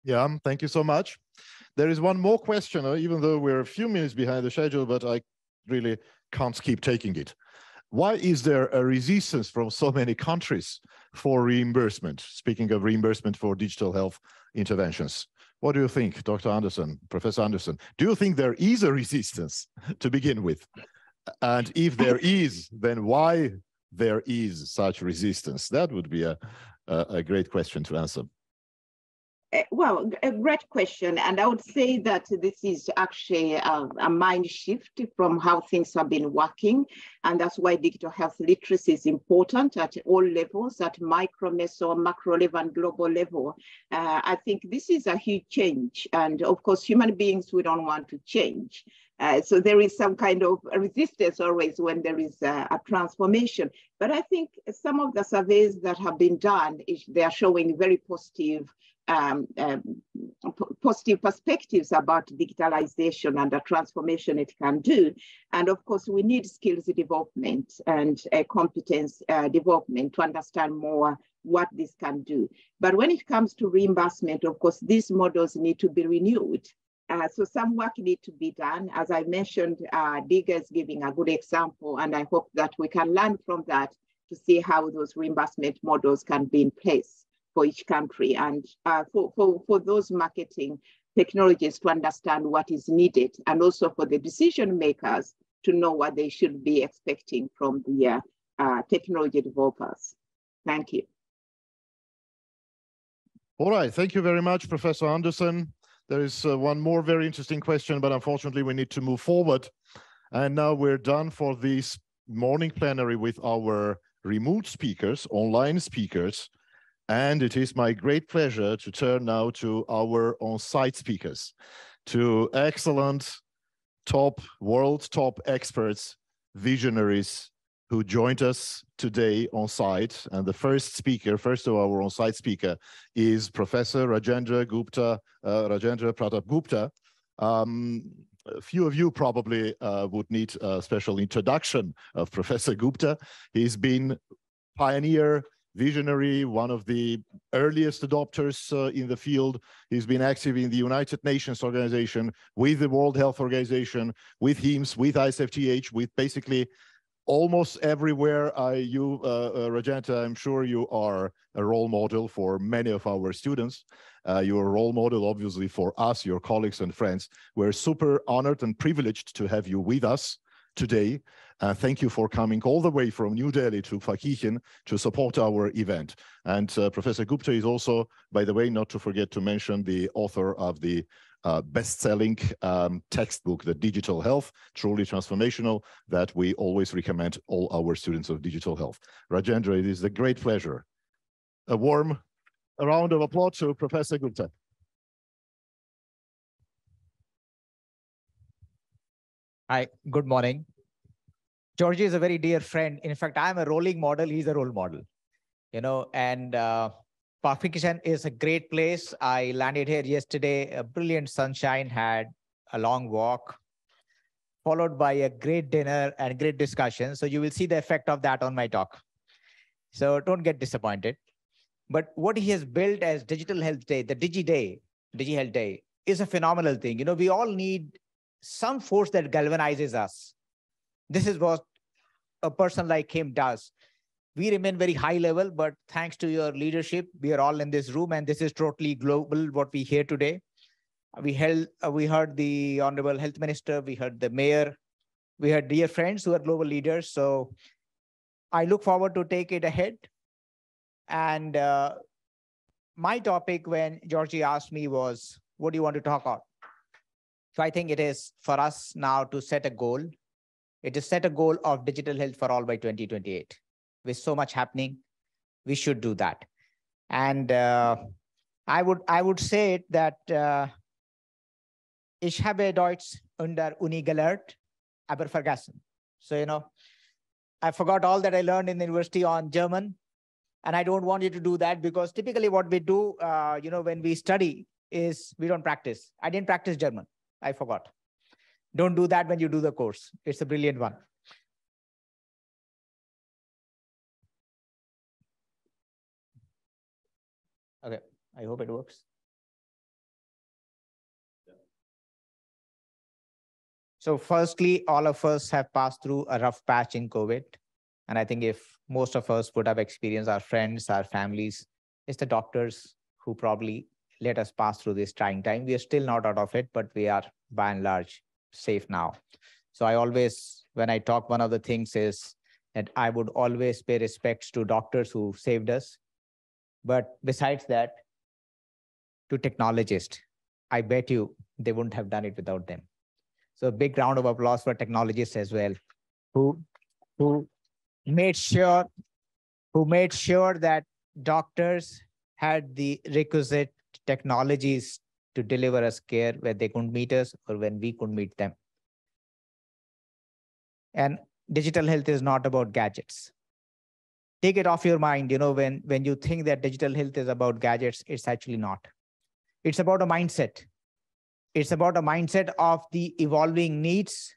Yeah, thank you so much. There is one more question, even though we're a few minutes behind the schedule, but I really can't keep taking it. Why is there a resistance from so many countries for reimbursement? Speaking of reimbursement for digital health interventions, what do you think, Dr. Andersson, Professor Andersson? Do you think there is a resistance to begin with? And if there is, then why there is such resistance? That would be a great question to answer. Well, a great question. And I would say that this is actually a mind shift from how things have been working. And that's why digital health literacy is important at all levels, at micro, meso, macro level, and global level. I think this is a huge change. And of course, human beings, we don't want to change. So there is some kind of resistance always when there is a transformation. But I think some of the surveys that have been done, they are showing very positive positive perspectives about digitalization and the transformation it can do. And of course, we need skills development and competence development to understand more what this can do. But when it comes to reimbursement, of course, these models need to be renewed. So some work needs to be done. As I mentioned, DIGA is giving a good example, and I hope that we can learn from that to see how those reimbursement models can be in place for each country, and for those marketing technologies to understand what is needed, and also for the decision makers to know what they should be expecting from the technology developers. Thank you. All right, thank you very much, Professor Andersson. There is one more very interesting question, but unfortunately we need to move forward. And now we're done for this morning plenary with our remote speakers, online speakers. And it is my great pleasure to turn now to our on-site speakers, to excellent world top experts, visionaries who joined us today on site. And the first of our on-site speaker is Professor Rajendra Pratap Gupta. A few of you probably would need a special introduction of Professor Gupta. He's been pioneer, visionary, one of the earliest adopters in the field. He's been active in the United Nations organization, with the World Health Organization, with HIMSS, with ISFTH, with basically almost everywhere. Rajendra, I'm sure you are a role model for many of our students. You're a role model, obviously, for us, your colleagues and friends. We're super honored and privileged to have you with us today. Thank you for coming all the way from New Delhi to Phakihin to support our event. And Professor Gupta is also, by the way, not to forget to mention, the author of the best-selling textbook, the Digital Health, truly transformational, that we always recommend all our students of digital health. Rajendra, it is a great pleasure. A round of applause to Professor Gupta. Hi, good morning. Georgie is a very dear friend. In fact, I'm a rolling model. He's a role model, and Parkinson's is a great place. I landed here yesterday, a brilliant sunshine, had a long walk, followed by a great dinner and great discussion. So you will see the effect of that on my talk. So don't get disappointed. But what he has built as Digital Health Day, the DigiHealth Day, is a phenomenal thing. We all need some force that galvanizes us. This is what a person like him does. We remain very high level, but thanks to your leadership, we are all in this room, and this is totally global, what we hear today. We heard the Honorable Health Minister, we heard the Mayor, we heard dear friends who are global leaders. So I look forward to take it ahead. And my topic, when Georgie asked me, was, what do you want to talk about? So I think it is for us now to set a goal. It is set a goal of digital health for all by 2028. With so much happening, we should do that. And I would say it that ich habe Deutsch unter Uni gelernt, aber vergessen. So, I forgot all that I learned in the university on German, and I don't want you to do that, because typically what we do, when we study is we don't practice. I didn't practice German. I forgot. Don't do that when you do the course. It's a brilliant one. Okay, I hope it works. So firstly, all of us have passed through a rough patch in COVID. And I think if most of us would have experienced, our friends, our families, it's the doctors who probably let us pass through this trying time. We are still not out of it, but we are by and large safe now. So I always, when I talk, one of the things is that I would always pay respects to doctors who saved us. But besides that, to technologists, I bet you they wouldn't have done it without them. So a big round of applause for technologists as well, who made sure that doctors had the requisite technologies to deliver us care where they couldn't meet us or when we couldn't meet them. And digital health is not about gadgets. Take it off your mind, when you think that digital health is about gadgets, it's actually not. It's about a mindset. It's about a mindset of the evolving needs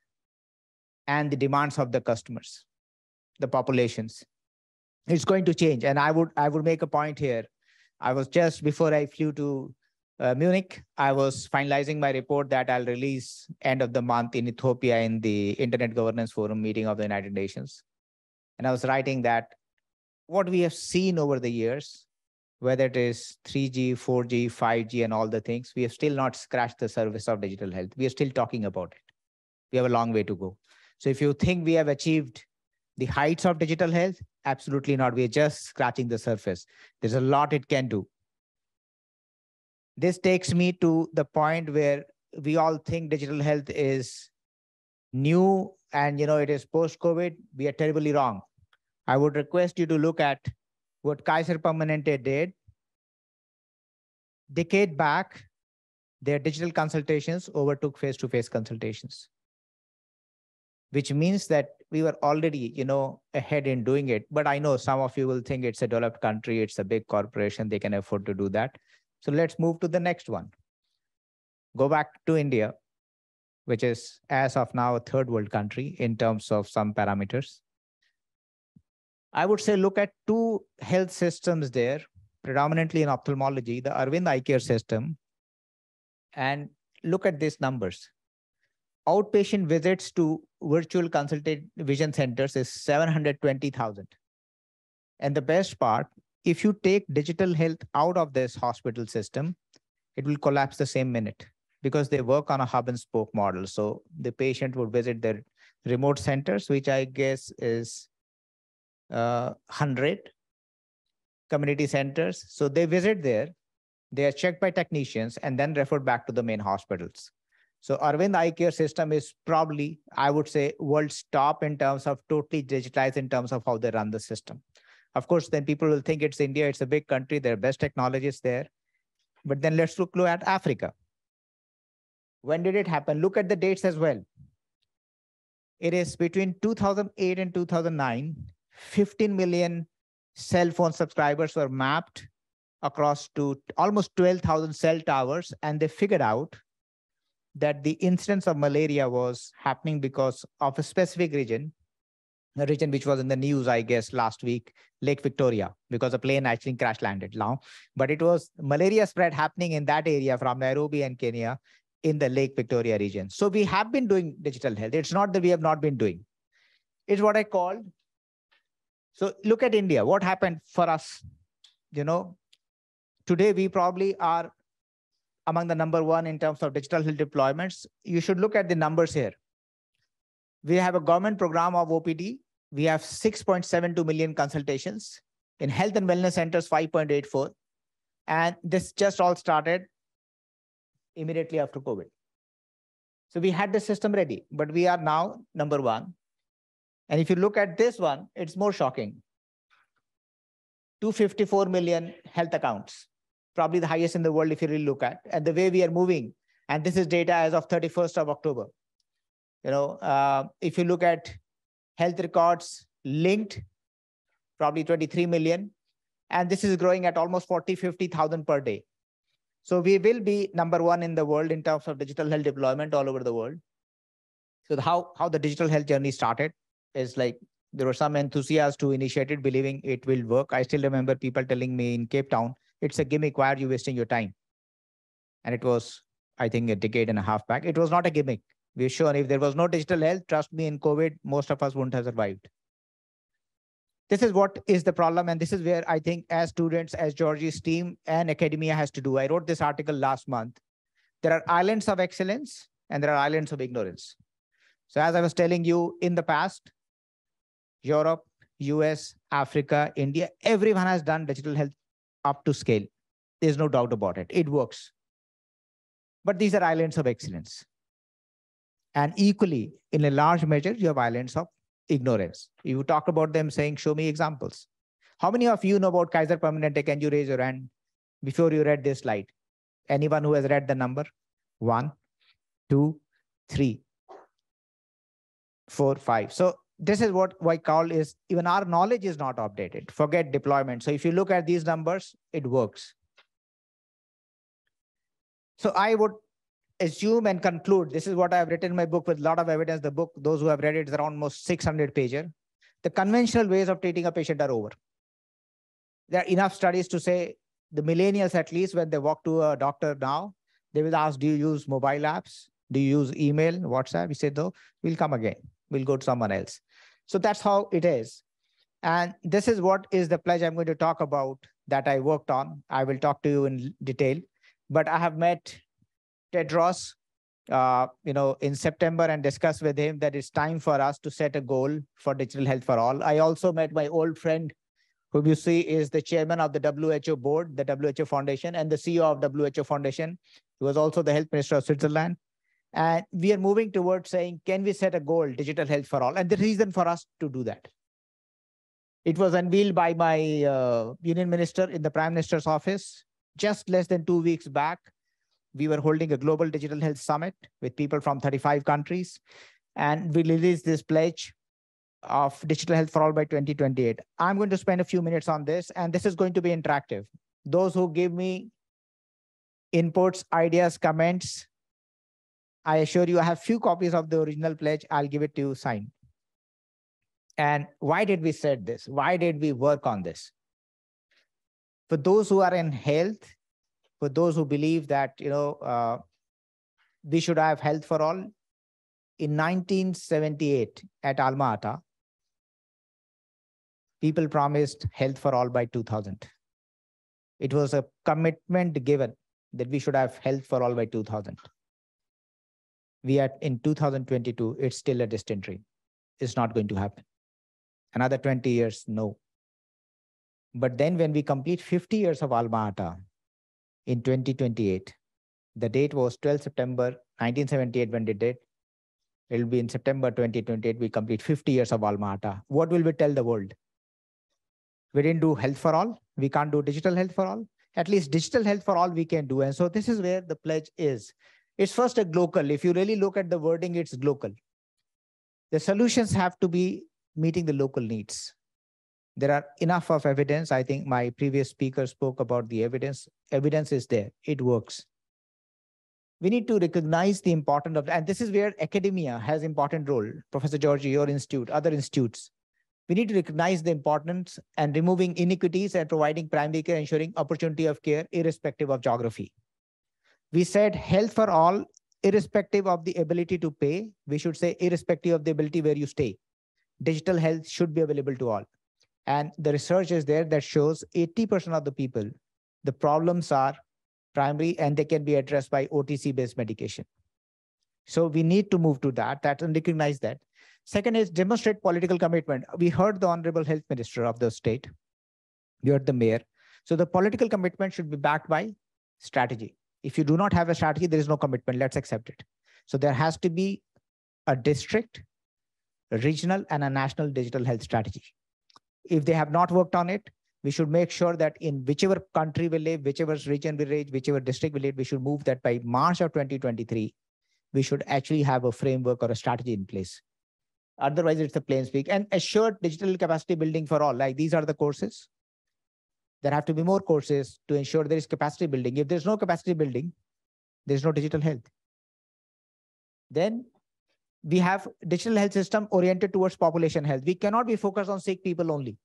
and the demands of the customers, the populations. It's going to change. And I would make a point here. I was just before I flew to Munich, I was finalizing my report that I'll release end of the month in Ethiopia in the Internet Governance Forum meeting of the United Nations. And I was writing that what we have seen over the years, whether it is 3G, 4G, 5G, and all the things, we have still not scratched the surface of digital health. We are still talking about it. We have a long way to go. So if you think we have achieved the heights of digital health, absolutely not. We are just scratching the surface. There's a lot it can do. This takes me to the point where we all think digital health is new and it is post-COVID. We are terribly wrong. I would request you to look at what Kaiser Permanente did. Decade back, their digital consultations overtook face-to-face consultations, which means that we were already, ahead in doing it. But I know some of you will think it's a developed country, it's a big corporation, they can afford to do that. So let's move to the next one. Go back to India, which is, as of now, a third world country in terms of some parameters. I would say look at two health systems there, predominantly in ophthalmology, the Arvind Eye Care system, and look at these numbers. Outpatient visits to virtual consulted vision centers is 720,000. And the best part, if you take digital health out of this hospital system, it will collapse the same minute because they work on a hub and spoke model. So the patient would visit their remote centers, which I guess is 100 community centers. So they visit there. They are checked by technicians and then referred back to the main hospitals. So Arvind Eye Care system is probably, I would say, world's top in terms of totally digitized in terms of how they run the system. Of course, then people will think it's India, it's a big country, there are best technologies there. But then let's look at Africa. When did it happen? Look at the dates as well. It is between 2008 and 2009, 15 million cell phone subscribers were mapped across to almost 12,000 cell towers, and they figured out that the incidence of malaria was happening because of a specific region, a region which was in the news, I guess, last week, Lake Victoria, because a plane actually crash landed now. But it was malaria spread happening in that area from Nairobi and Kenya in the Lake Victoria region. So we have been doing digital health. It's not that we have not been doing. It's what I called. So look at India. What happened for us? You know, today we probably are among the #1 in terms of digital health deployments. You should look at the numbers here. We have a government program of OPD. We have 6.72 million consultations. In health and wellness centers, 5.84. And this just all started immediately after COVID. So we had the system ready, but we are now #1. And if you look at this one, it's more shocking. 254 million health accounts. Probably the highest in the world if you really look at, and the way we are moving. And this is data as of 31st of October. You know, if you look at health records linked, probably 23 million. And this is growing at almost 40,000-50,000 per day. So we will be #1 in the world in terms of digital health deployment all over the world. So how the digital health journey started is like, there were some enthusiasts who initiated believing it will work. I still remember people telling me in Cape Town, it's a gimmick, why are you wasting your time? And it was, I think, a decade and a half back. It was not a gimmick. We're sure if there was no digital health, trust me, in COVID, most of us wouldn't have survived. This is what is the problem. And this is where I think as students, as Georgie's team and academia has to do. I wrote this article last month. There are islands of excellence and there are islands of ignorance. So as I was telling you in the past, Europe, US, Africa, India, everyone has done digital health up to scale. There's no doubt about it. It works. But these are islands of excellence. And equally, in a large measure, you have islands of ignorance. You talk about them saying, show me examples. How many of you know about Kaiser Permanente? Can you raise your hand before you read this slide? Anyone who has read the number? 1, 2, 3, 4, 5. So this is what I call is even our knowledge is not updated. Forget deployment. So if you look at these numbers, it works. So I would assume and conclude, this is what I've written in my book with a lot of evidence. The book, those who have read it, is around almost 600 pages. The conventional ways of treating a patient are over. There are enough studies to say the millennials, at least when they walk to a doctor now, they will ask, do you use mobile apps? Do you use email, WhatsApp? We say, no, we'll come again. We'll go to someone else. So that's how it is. And this is what is the pledge I'm going to talk about that I worked on. I will talk to you in detail. But I have met Tedros, in September and discussed with him that it's time for us to set a goal for digital health for all. I also met my old friend, whom you see is the chairman of the WHO board, the WHO Foundation, and the CEO of WHO Foundation. He was also the health minister of Switzerland. And we are moving towards saying, can we set a goal, digital health for all? And the reason for us to do that. It was unveiled by my union minister in the Prime Minister's office just less than 2 weeks back. We were holding a global digital health summit with people from 35 countries. And we released this pledge of digital health for all by 2028. I'm going to spend a few minutes on this, and this is going to be interactive. Those who give me inputs, ideas, comments, I assure you I have few copies of the original pledge. I'll give it to you signed. And why did we set this? Why did we work on this? For those who are in health, for those who believe that, we should have health for all, in 1978 at Alma-Ata, people promised health for all by 2000. It was a commitment given that we should have health for all by 2000. We are in 2022, it's still a distant dream. It's not going to happen. Another 20 years, no. But then when we complete 50 years of Alma-Ata, in 2028. The date was 12 September 1978 when they did. It will be in September 2028. We complete 50 years of Alma Ata. What will we tell the world? We didn't do health for all. We can't do digital health for all. At least digital health for all we can do. And so this is where the pledge is. It's first a global. If you really look at the wording, it's global. The solutions have to be meeting the local needs. There are enough of evidence. I think my previous speaker spoke about the evidence. Evidence is there. It works. We need to recognize the importance of, and this is where academia has important role. Professor Georgie, your institute, other institutes. We need to recognize the importance and removing inequities and providing primary care, ensuring opportunity of care irrespective of geography. We said health for all, irrespective of the ability to pay. We should say irrespective of the ability where you stay. Digital health should be available to all. And the research is there that shows 80% of the people, the problems are primary and they can be addressed by OTC-based medication. So we need to move to that and recognize that. Second is demonstrate political commitment. We heard the Honorable Health Minister of the state. We heard the mayor. So the political commitment should be backed by strategy. If you do not have a strategy, there is no commitment. Let's accept it. So there has to be a district, a regional, and a national digital health strategy. If they have not worked on it, we should make sure that in whichever country we live, whichever region we live, whichever district we live, we should move that by March of 2023. We should actually have a framework or a strategy in place. Otherwise, it's a plain speak. And assured digital capacity building for all. Like these are the courses. There have to be more courses to ensure there is capacity building. If there's no capacity building, there's no digital health. Then we have digital health system oriented towards population health. We cannot be focused on sick people only.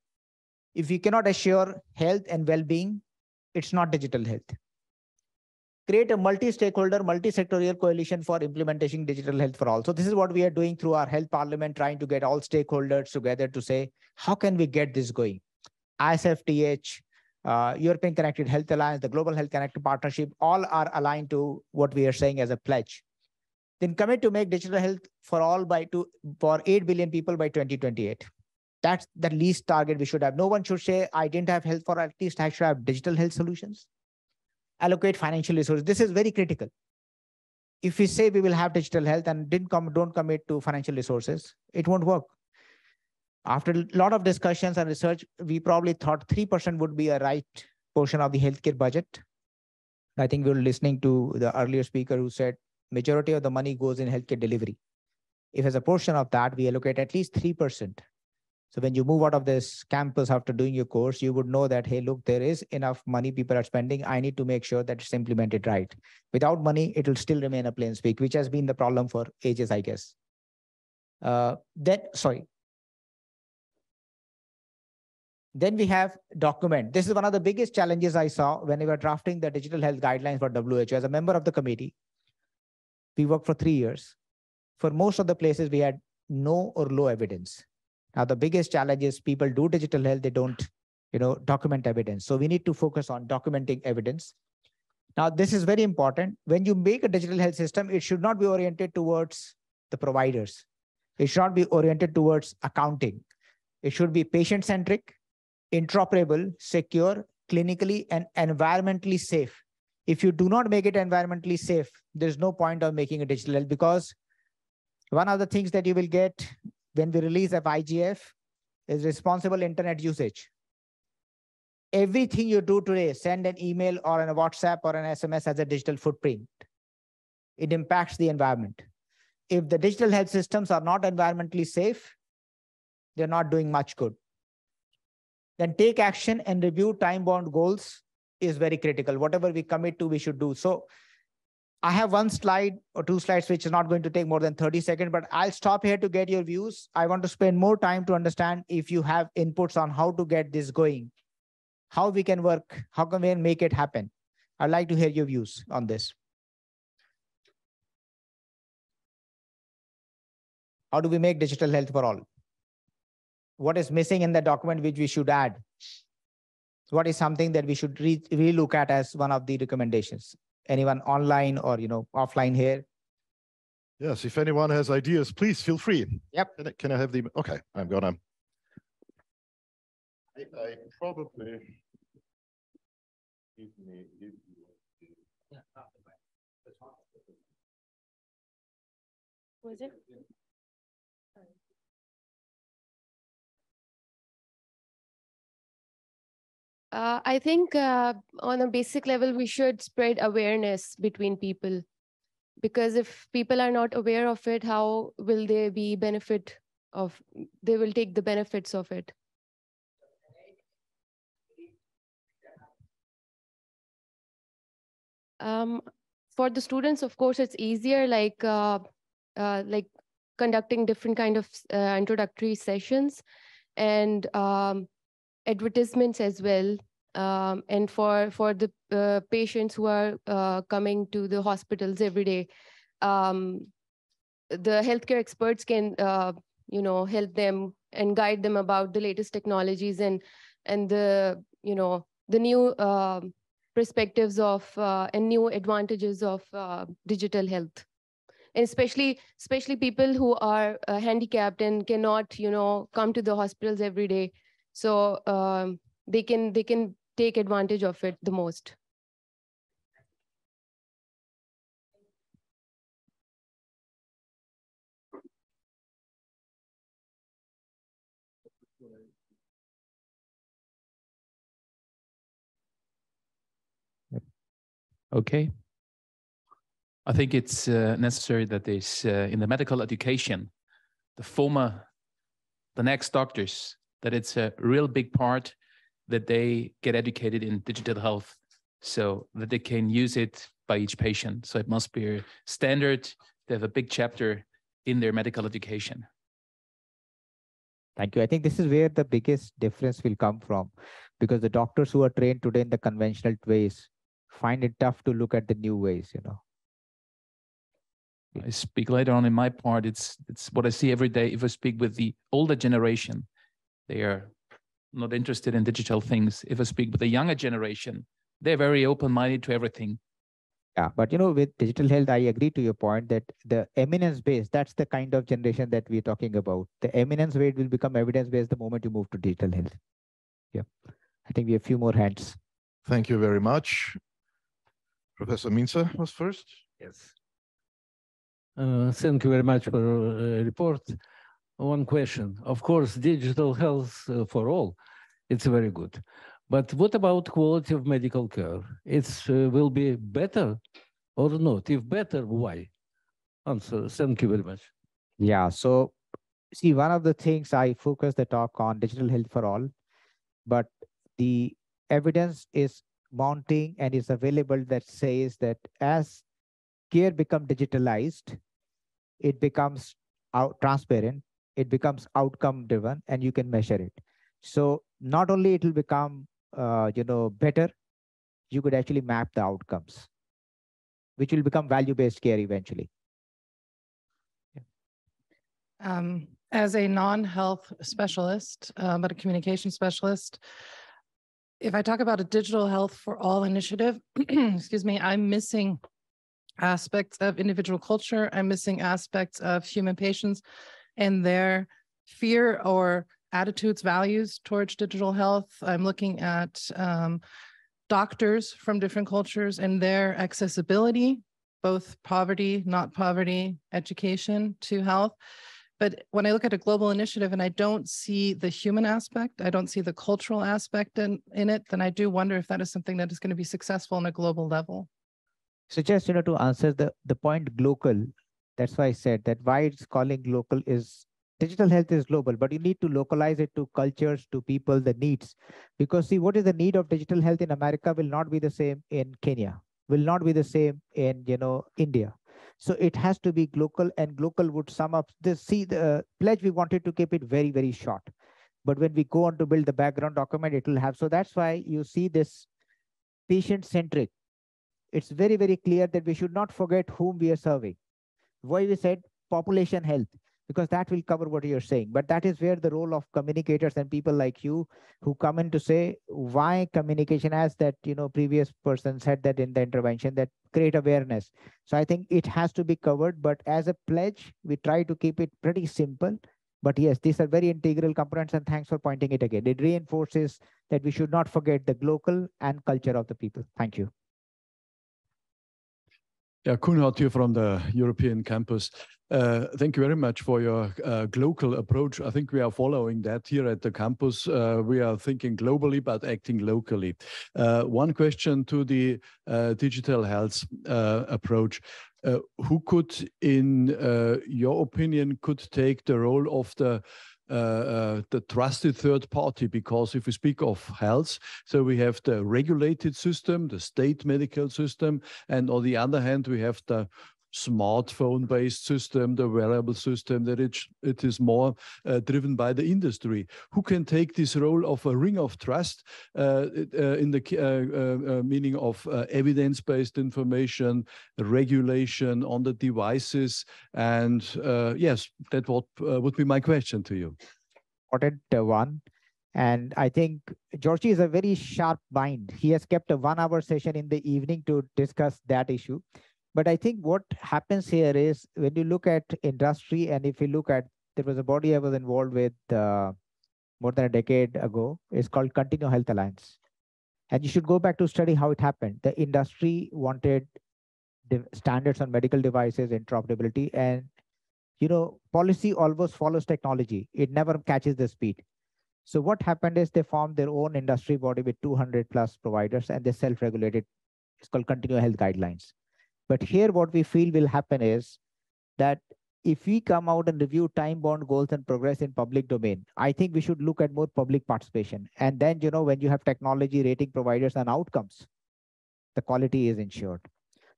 If we cannot assure health and well-being, it's not digital health. Create a multi-stakeholder, multi-sectorial coalition for implementation digital health for all. So this is what we are doing through our health parliament, trying to get all stakeholders together to say, how can we get this going? ISFTH, European Connected Health Alliance, the Global Health Connected Partnership, all are aligned to what we are saying as a pledge. Then commit to make digital health for all for 8 billion people by 2028. That's the least target we should have. No one should say, I didn't have health for, at least I should have digital health solutions. Allocate financial resources. This is very critical. If we say we will have digital health and don't commit to financial resources, it won't work. After a lot of discussions and research, we probably thought 3% would be a right portion of the healthcare budget. I think we were listening to the earlier speaker who said majority of the money goes in healthcare delivery. If as a portion of that, we allocate at least 3%. So when you move out of this campus after doing your course, you would know that, hey, look, there is enough money people are spending. I need to make sure that it's implemented right. Without money, it will still remain a plain speak, which has been the problem for ages, I guess. Then we have document. This is one of the biggest challenges I saw when we were drafting the digital health guidelines for WHO. As a member of the committee, we worked for 3 years. For most of the places, we had no or low evidence. Now, the biggest challenge is people do digital health, they don't, document evidence. So we need to focus on documenting evidence. Now, this is very important. When you make a digital health system, it should not be oriented towards the providers. It should not be oriented towards accounting. It should be patient-centric, interoperable, secure, clinically, and environmentally safe. If you do not make it environmentally safe, there's no point of making a digital health, because one of the things that you will get when we release IGF is responsible internet usage. Everything you do today, send an email or a WhatsApp or an SMS as a digital footprint. It impacts the environment. If the digital health systems are not environmentally safe, they're not doing much good. Then take action and review time-bound goals is very critical. Whatever we commit to, we should do. So I have 1 slide or 2 slides, which is not going to take more than 30 seconds, but I'll stop here to get your views. I want to spend more time to understand if you have inputs on how to get this going, how we can work, how can we make it happen. I'd like to hear your views on this. How do we make digital health for all? What is missing in the document which we should add? What is something that we should relook at as one of the recommendations? Anyone online or offline here? Yes, if anyone has ideas, please feel free. Yep. Can I have the? Okay, I'm gonna. I probably give you Was it? I think on a basic level, we should spread awareness between people, because if people are not aware of it, how will they be they will take the benefits of it. For the students, of course, it's easier, like conducting different kind of introductory sessions and advertisements as well. And for the patients who are coming to the hospitals every day, the healthcare experts can help them and guide them about the latest technologies and the the new perspectives of and new advantages of digital health. And especially people who are handicapped and cannot come to the hospitals every day, so they can take advantage of it the most. Okay. I think it's necessary that there's in the medical education, the next doctors, that it's a real big part that they get educated in digital health so that they can use it by each patient. So it must be a standard. They have a big chapter in their medical education. Thank you. I think this is where the biggest difference will come from, because the doctors who are trained today in the conventional ways find it tough to look at the new ways, I speak later on in my part. It's what I see every day. If I speak with the older generation, they are not interested in digital things. If I speak with the younger generation, they're very open-minded to everything. Yeah, but with digital health, I agree to your point that the eminence-based, that's the kind of generation that we're talking about. The eminence-based will become evidence-based the moment you move to digital health. Yeah, I think we have a few more hands. Thank you very much. Professor Minzer was first. Yes. Thank you very much for the report. One question. Of course, digital health for all, it's very good. But what about quality of medical care? It's will be better or not? If better, why? Answer. Thank you very much. Yeah, so see, one of the things I focus the talk on digital health for all, but the evidence is mounting and is available that says that as care becomes digitalized, it becomes transparent, it becomes outcome driven, and you can measure it. So not only it will become better, you could actually map the outcomes, which will become value-based care eventually. As a non-health specialist, but a communication specialist, if I talk about a digital health for all initiative, excuse me, I'm missing aspects of individual culture. I'm missing aspects of human patients and their fear or attitudes, values towards digital health. I'm looking at doctors from different cultures and their accessibility, both poverty, not poverty, education to health. But when I look at a global initiative and I don't see the human aspect, I don't see the cultural aspect in it, then I do wonder if that is something that is going to be successful on a global level. So just, to answer the point global, that's why I said that why it's calling local is digital health is global, but you need to localize it to cultures, to people, the needs. Because see, what is the need of digital health in America will not be the same in Kenya, will not be the same in, India. So it has to be local, and local would sum up this. See, the pledge, we wanted to keep it very, very short. But when we go on to build the background document, it will have. So that's why you see this patient-centric. It's very, very clear that we should not forget whom we are serving. Why we said population health, because that will cover what you're saying. But that is where the role of communicators and people like you who come in to say why communication, as that, previous person said that in the intervention, that create awareness. So I think it has to be covered, but as a pledge, we try to keep it pretty simple. But yes, these are very integral components, and thanks for pointing it again. It reinforces that we should not forget the local and culture of the people. Thank you. Yeah, Kunhardt here from the European campus. Thank you very much for your global approach. I think we are following that here at the campus. We are thinking globally, but acting locally. One question to the digital health approach. Who could, in your opinion, could take the role of the trusted third party? Because if we speak of health, so we have the regulated system, the state medical system, and on the other hand, we have the smartphone-based system, the wearable system, that it is more driven by the industry. Who can take this role of a ring of trust in the meaning of evidence-based information, regulation on the devices? And yes, that would be my question to you. Important one. And I think Georgie is a very sharp mind. He has kept a 1-hour session in the evening to discuss that issue. But I think what happens here is when you look at industry, and if you look at, there was a body I was involved with more than a decade ago, it's called Continuum Health Alliance. And you should go back to study how it happened. The industry wanted standards on medical devices, interoperability, and policy always follows technology. It never catches the speed. So what happened is they formed their own industry body with 200 plus providers, and they self-regulated. It's called Continuum Health Guidelines. But here what we feel will happen is that if we come out and review time-bound goals and progress in public domain, I think we should look at more public participation. And then, when you have technology rating providers and outcomes, the quality is ensured.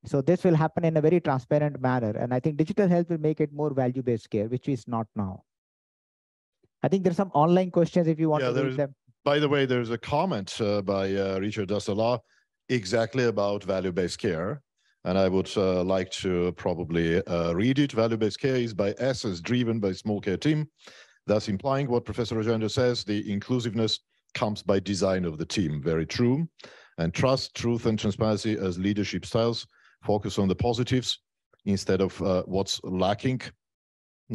So this will happen in a very transparent manner. And I think digital health will make it more value-based care, which is not now. I think there's some online questions if you want to read them. By the way, there's a comment by Richard Dassala exactly about value-based care. And I would like to probably read it. Value-based care is by essence driven by small care team, thus implying what Professor Rajendra says, the inclusiveness comes by design of the team. Very true. And trust, truth, and transparency as leadership styles focus on the positives instead of what's lacking.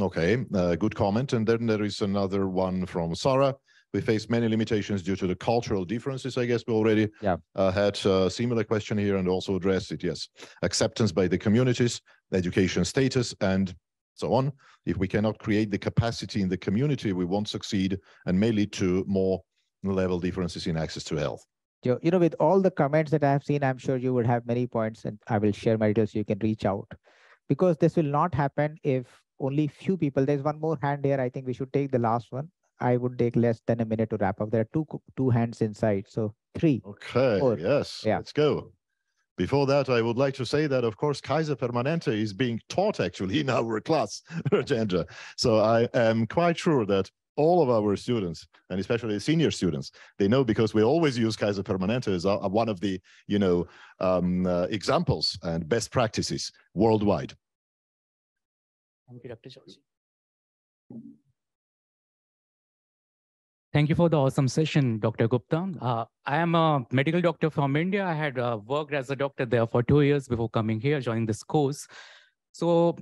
Okay, good comment. And then there is another one from Sarah. We face many limitations due to the cultural differences. I guess we already had a similar question here and also addressed it. Yes, acceptance by the communities, education status, and so on. If we cannot create the capacity in the community, we won't succeed and may lead to more level differences in access to health. With all the comments that I have seen, I'm sure you would have many points, and I will share my details so you can reach out. Because this will not happen if only few people. There's one more hand here. I think we should take the last one. I would take less than a minute to wrap up. There are two hands inside, so 3. Okay, 4. Yes, let's go. Before that, I would like to say that, of course, Kaiser Permanente is being taught actually in our class, Rajendra. So I am quite sure that all of our students, and especially senior students, they know, because we always use Kaiser Permanente as one of the, examples and best practices worldwide. Thank you, Dr. Georgie. Thank you for the awesome session, Dr. Gupta. I am a medical doctor from India. I had worked as a doctor there for 2 years before coming here, joining this course. So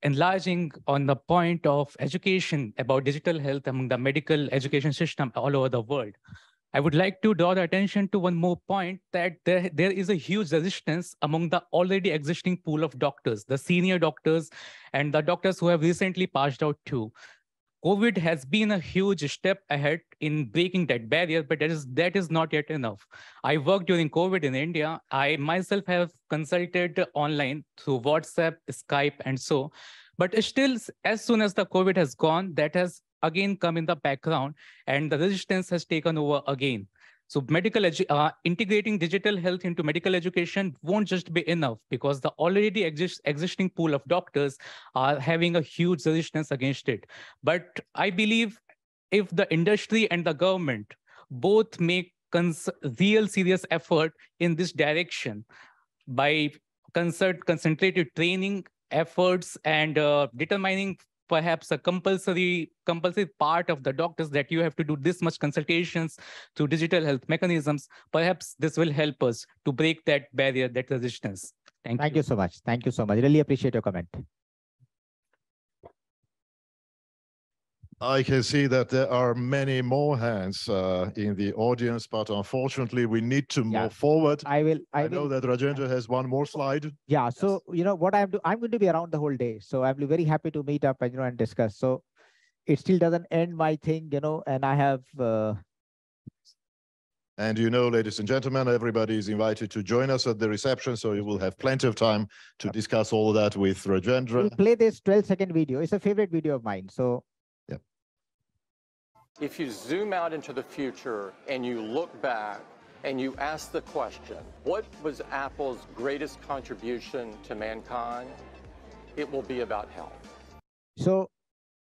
enlarging on the point of education about digital health among the medical education system all over the world, I would like to draw the attention to one more point, that there is a huge resistance among the already existing pool of doctors, the senior doctors and the doctors who have recently passed out too. COVID has been a huge step ahead in breaking that barrier, but that is not yet enough. I worked during COVID in India. I myself have consulted online through WhatsApp, Skype, and so. But still, as soon as the COVID has gone, that has again come in the background, and the resistance has taken over again. So integrating digital health into medical education won't just be enough, because the already existing pool of doctors are having a huge resistance against it. But I believe if the industry and the government both make real serious effort in this direction by concentrated training efforts and determining perhaps a compulsory part of the doctors that you have to do this much consultations through digital health mechanisms, perhaps this will help us to break that barrier, that resistance. Thank you so much. Thank you so much. Really appreciate your comment. I can see that there are many more hands in the audience, but unfortunately we need to move forward. I know that Rajendra has one more slide. Yeah, so you know what I'm going to be around the whole day. So I'm very happy to meet up and and discuss. So it still doesn't end my thing, and I have And ladies and gentlemen, everybody is invited to join us at the reception, so you will have plenty of time to discuss all of that with Rajendra. We'll play this 12-second video. It's a favorite video of mine. So if you zoom out into the future and you look back and you ask the question, what was Apple's greatest contribution to mankind? It will be about health. So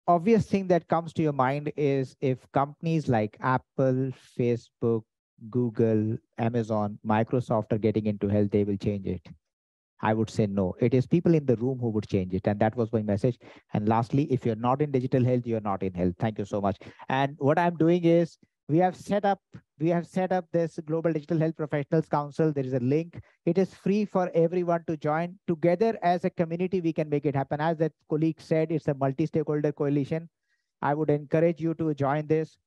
obvious thing that comes to your mind is if companies like Apple, Facebook, Google, Amazon, Microsoft are getting into health, they will change it. I would say no. It is people in the room who would change it. And that was my message. And lastly, if you're not in digital health, you're not in health. Thank you so much. And what I'm doing is we have set up this Global Digital Health Professionals Council. There is a link. It is free for everyone to join. Together as a community, we can make it happen. As that colleague said, it's a multi-stakeholder coalition. I would encourage you to join this.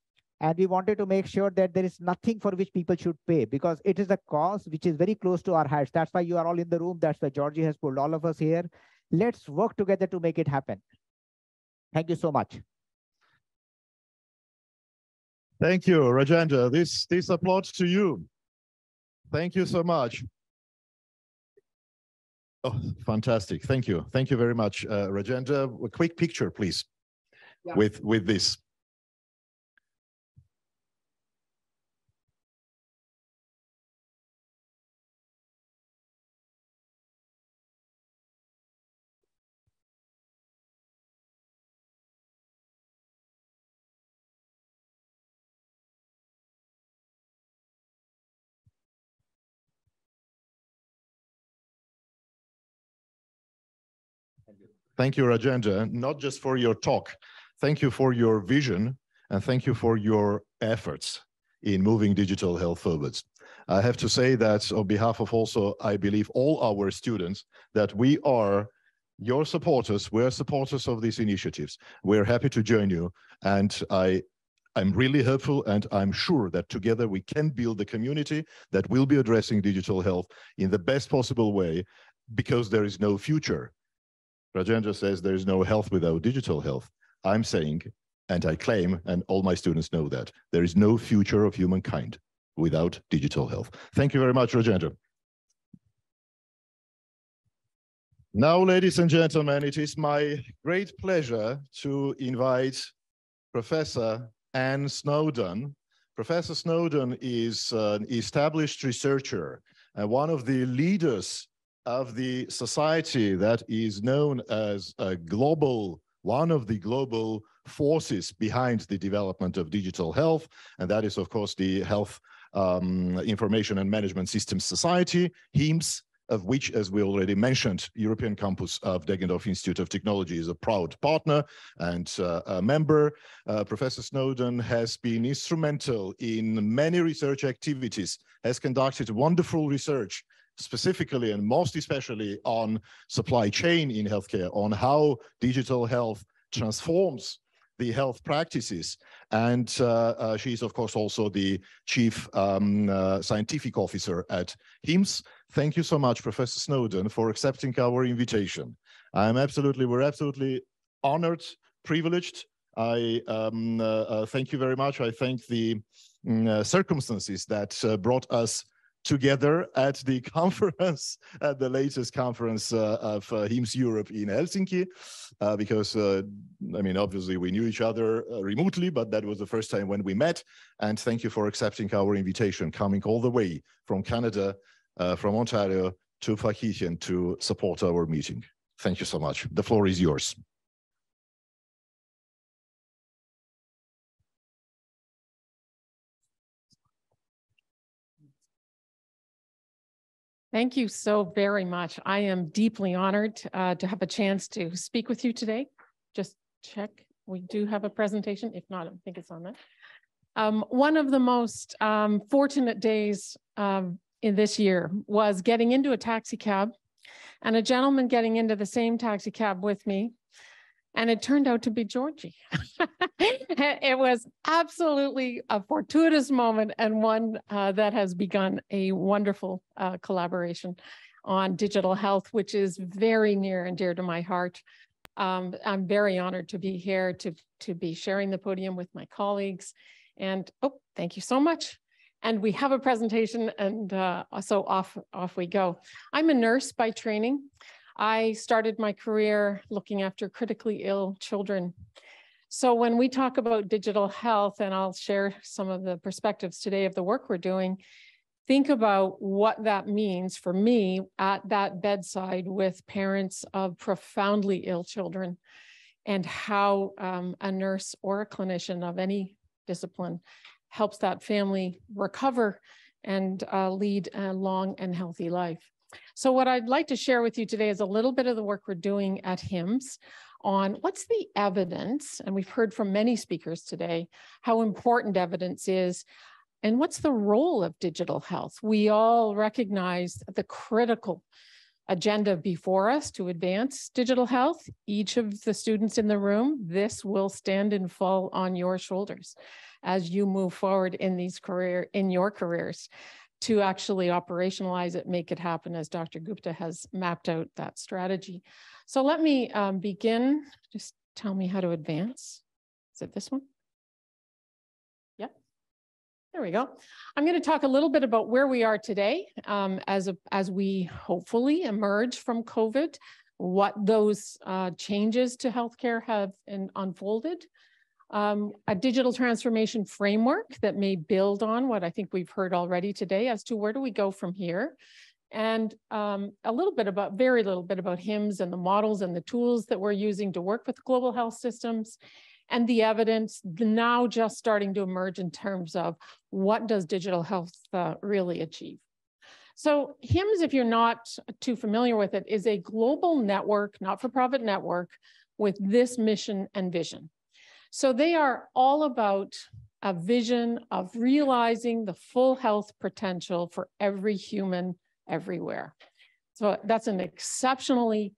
And we wanted to make sure that there is nothing for which people should pay, because it is a cause which is very close to our hearts. That's why you are all in the room. That's why Georgie has pulled all of us here. Let's work together to make it happen. Thank you so much. Thank you, Rajendra. This applause to you. Thank you so much. Oh, fantastic. Thank you. Thank you very much, Rajendra. A quick picture, please, with this. Thank you, Rajendra, not just for your talk. Thank you for your vision, and thank you for your efforts in moving digital health forwards. I have to say that on behalf of also, I believe, all our students, that we are your supporters. We're supporters of these initiatives. We're happy to join you. And I'm really hopeful, and I'm sure that together we can build a community that will be addressing digital health in the best possible way, because there is no future. Rajendra says there is no health without digital health. I'm saying, and I claim, and all my students know that, there is no future of humankind without digital health. Thank you very much, Rajendra. Now, ladies and gentlemen, it is my great pleasure to invite Professor Anne Snowdon. Professor Snowdon is an established researcher and one of the leaders of the society that is known as one of the global forces behind the development of digital health, and that is, of course, the Health Information and Management Systems Society, HIMSS, of which, as we already mentioned, European campus of Deggendorf Institute of Technology is a proud partner and a member. Professor Snowdon has been instrumental in many research activities, has conducted wonderful research, specifically and most especially on supply chain in healthcare, on how digital health transforms the health practices. And she is, of course, also the chief scientific officer at HIMSS. Thank you so much, Professor Snowdon, for accepting our invitation. We're absolutely honored, privileged. I thank you very much. I thank the circumstances that brought us together at the conference, at the latest conference of HIMSS Europe in Helsinki, because, I mean, obviously we knew each other remotely, but that was the first time when we met. And thank you for accepting our invitation, coming all the way from Canada, from Ontario to Fakhichen to support our meeting. Thank you so much. The floor is yours. Thank you so very much. I am deeply honored to have a chance to speak with you today. Just check, we do have a presentation. If not, I think it's on that. One of the most fortunate days in this year was getting into a taxi cab and a gentleman getting into the same taxi cab with me And it turned out to be Georgie. It was absolutely a fortuitous moment, and one that has begun a wonderful collaboration on digital health, which is very near and dear to my heart. I'm very honored to be here to be sharing the podium with my colleagues. And oh, thank you so much. And we have a presentation, and so off we go. I'm a nurse by training. I started my career looking after critically ill children. So when we talk about digital health, and I'll share some of the perspectives today of the work we're doing, think about what that means for me at that bedside with parents of profoundly ill children, and how a nurse or a clinician of any discipline helps that family recover and lead a long and healthy life. So what I'd like to share with you today is a little bit of the work we're doing at HIMSS on what's the evidence, and we've heard from many speakers today how important evidence is, and what's the role of digital health. We all recognize the critical agenda before us to advance digital health. Each of the students in the room, this will stand and fall on your shoulders as you move forward in your careers to actually operationalize it, make it happen, as Dr. Gupta has mapped out that strategy. So let me begin. Just tell me how to advance. Is it this one? Yep. There we go. I'm going to talk a little bit about where we are today as we hopefully emerge from COVID, what those changes to healthcare have unfolded. A digital transformation framework that may build on what I think we've heard already today as to where do we go from here, and a little bit about, very little bit about HIMSS and the models and the tools that we're using to work with global health systems, and the evidence now just starting to emerge in terms of what does digital health really achieve. So HIMSS, if you're not too familiar with it, is a global network, not-for-profit network, with this mission and vision. So they are all about a vision of realizing the full health potential for every human everywhere. So that's an exceptionally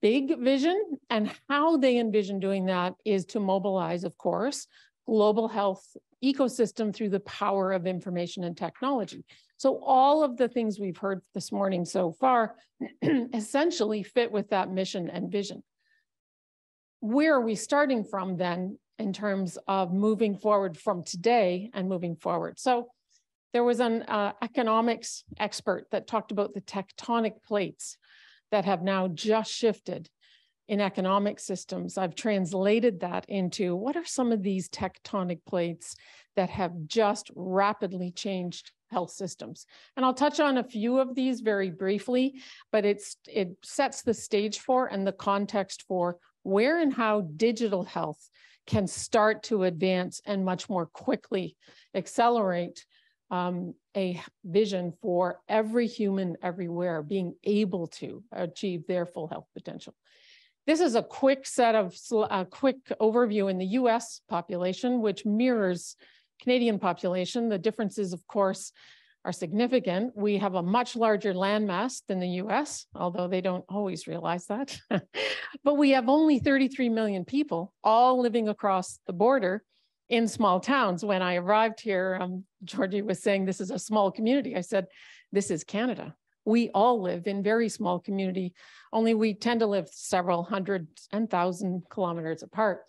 big vision, and how they envision doing that is to mobilize, of course, global health ecosystem through the power of information and technology. So all of the things we've heard this morning so far essentially fit with that mission and vision. Where are we starting from then in terms of moving forward from today and moving forward? So there was an economics expert that talked about the tectonic plates that have now just shifted in economic systems. I've translated that into what are some of these tectonic plates that have just rapidly changed health systems. And I'll touch on a few of these very briefly, but it sets the stage for and the context for where and how digital health can start to advance and much more quickly accelerate a vision for every human everywhere being able to achieve their full health potential. This is a quick set of a quick overview in the US population, which mirrors Canadian population. The differences, of course, are significant. We have a much larger landmass than the US, although they don't always realize that. But we have only 33 million people all living across the border in small towns. When I arrived here, Georgie was saying this is a small community. I said, this is Canada. We all live in very small community, only we tend to live several hundred and thousand kilometers apart.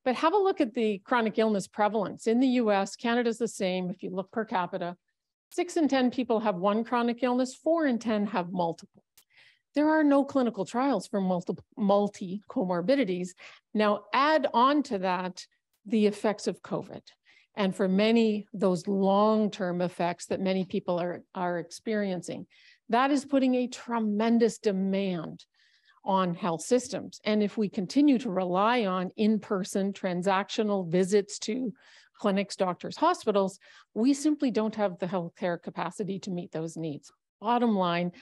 But have a look at the chronic illness prevalence. In the US, Canada's the same. If you look per capita, 6 in 10 people have one chronic illness, 4 in 10 have multiple. There are no clinical trials for multi-comorbidities. Now add on to that the effects of COVID. And for many, those long-term effects that many people are experiencing, that is putting a tremendous demand on health systems. And if we continue to rely on in-person transactional visits to clinics, doctors, hospitals, we simply don't have the healthcare capacity to meet those needs. Bottom line,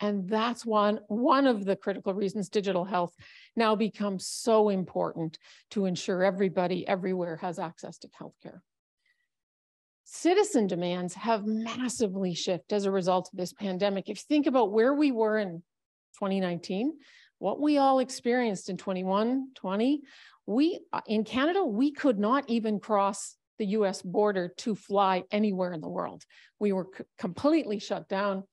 and that's one of the critical reasons digital health now becomes so important to ensure everybody everywhere has access to healthcare. Citizen demands have massively shifted as a result of this pandemic. If you think about where we were in 2019, what we all experienced in 21, 20, in Canada, we could not even cross the US border to fly anywhere in the world. We were completely shut down.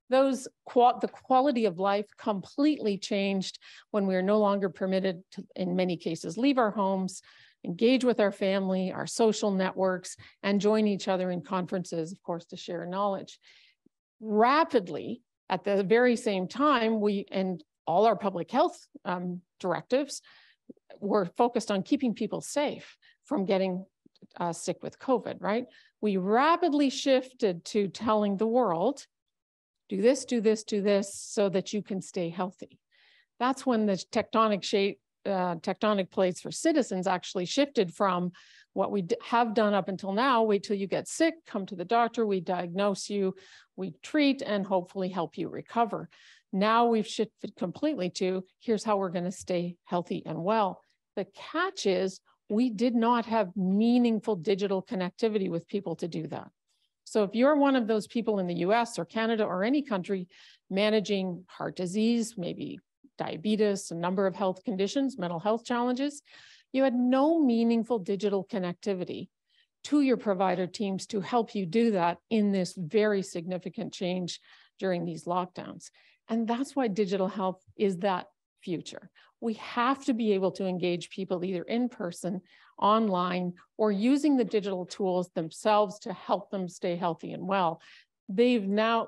The quality of life completely changed when we are no longer permitted to, in many cases, leave our homes, engage with our family, our social networks, and join each other in conferences, of course, to share knowledge. Rapidly, at the very same time, and all our public health directives were focused on keeping people safe from getting sick with COVID, right? We rapidly shifted to telling the world, do this, do this, do this, so that you can stay healthy. That's when the tectonic plates for citizens actually shifted from what we have done up until now, wait till you get sick, come to the doctor, we diagnose you, we treat, and hopefully help you recover. Now we've shifted completely to, here's how we're gonna stay healthy and well. The catch is, we did not have meaningful digital connectivity with people to do that. So if you're one of those people in the US or Canada or any country managing heart disease, maybe diabetes, a number of health conditions, mental health challenges, you had no meaningful digital connectivity to your provider teams to help you do that in this very significant change during these lockdowns. And that's why digital health is that future. We have to be able to engage people either in person, online, or using the digital tools themselves to help them stay healthy and well.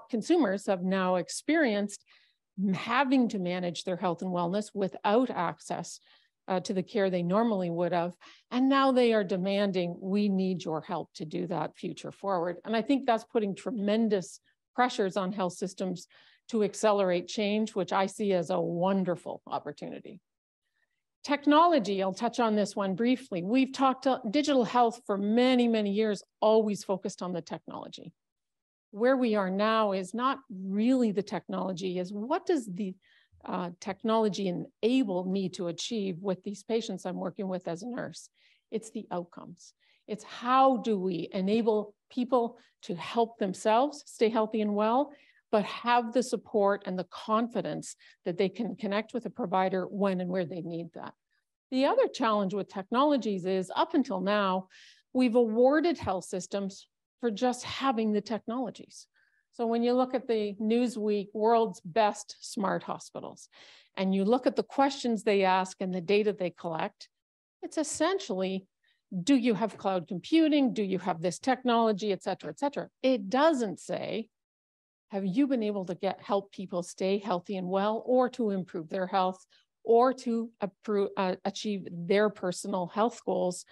Consumers have now experienced having to manage their health and wellness without access to the care they normally would have. And now they are demanding, we need your help to do that future forward. And I think that's putting tremendous pressures on health systems to accelerate change, which I see as a wonderful opportunity. Technology, I'll touch on this one briefly. We've talked digital health for many, many years, always focused on the technology. Where we are now is not really the technology, is what does the technology enable me to achieve with these patients I'm working with as a nurse? It's the outcomes. It's how do we enable people to help themselves stay healthy and well, but have the support and the confidence that they can connect with a provider when and where they need that. The other challenge with technologies is, up until now, we've awarded health systems for just having the technologies. So when you look at the Newsweek World's Best Smart Hospitals, and you look at the questions they ask and the data they collect, it's essentially, do you have cloud computing? Do you have this technology, et cetera, et cetera? It doesn't say, have you been able to help people stay healthy and well, or to improve their health, or to achieve their personal health goals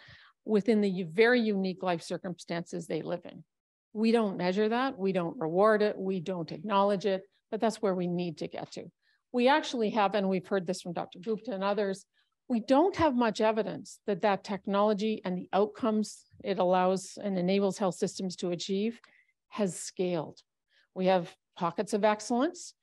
within the very unique life circumstances they live in? We don't measure that, we don't reward it, we don't acknowledge it, but that's where we need to get to. We actually have, and we've heard this from Dr. Gupta and others, we don't have much evidence that that technology and the outcomes it allows and enables health systems to achieve has scaled. We have pockets of excellence,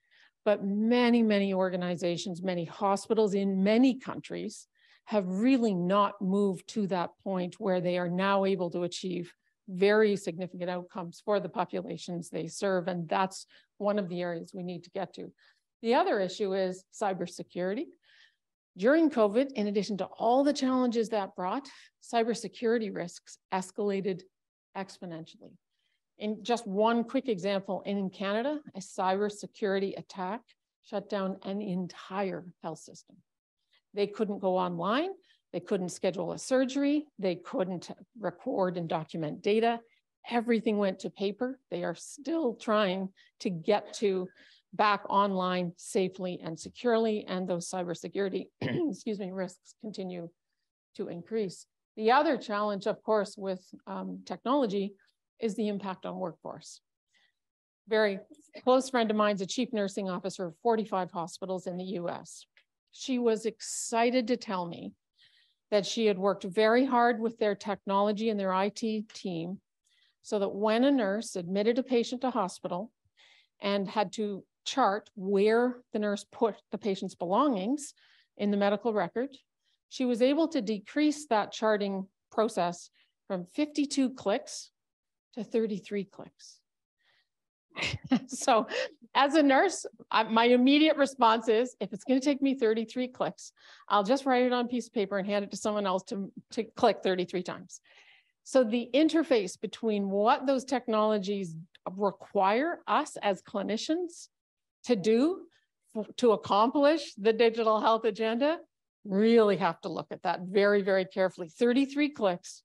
but many, many organizations, many hospitals in many countries have really not moved to that point where they are now able to achieve very significant outcomes for the populations they serve. And that's one of the areas we need to get to. The other issue is cybersecurity. During COVID, in addition to all the challenges that brought, cybersecurity risks escalated exponentially. In just one quick example, in Canada, a cybersecurity attack shut down an entire health system. They couldn't go online, they couldn't schedule a surgery, they couldn't record and document data. Everything went to paper. They are still trying to get to back online safely and securely, and those cybersecurity risks continue to increase. The other challenge, of course, with technology is the impact on workforce. Very close friend of mine is a chief nursing officer of 45 hospitals in the US. She was excited to tell me that she had worked very hard with their technology and their IT team so that when a nurse admitted a patient to hospital and had to chart where the nurse put the patient's belongings in the medical record, she was able to decrease that charting process from 52 clicks to 33 clicks. So as a nurse, my immediate response is, if it's going to take me 33 clicks, I'll just write it on a piece of paper and hand it to someone else to click 33 times. So the interface between what those technologies require us as clinicians to do to accomplish the digital health agenda, really have to look at that very, very carefully. 33 clicks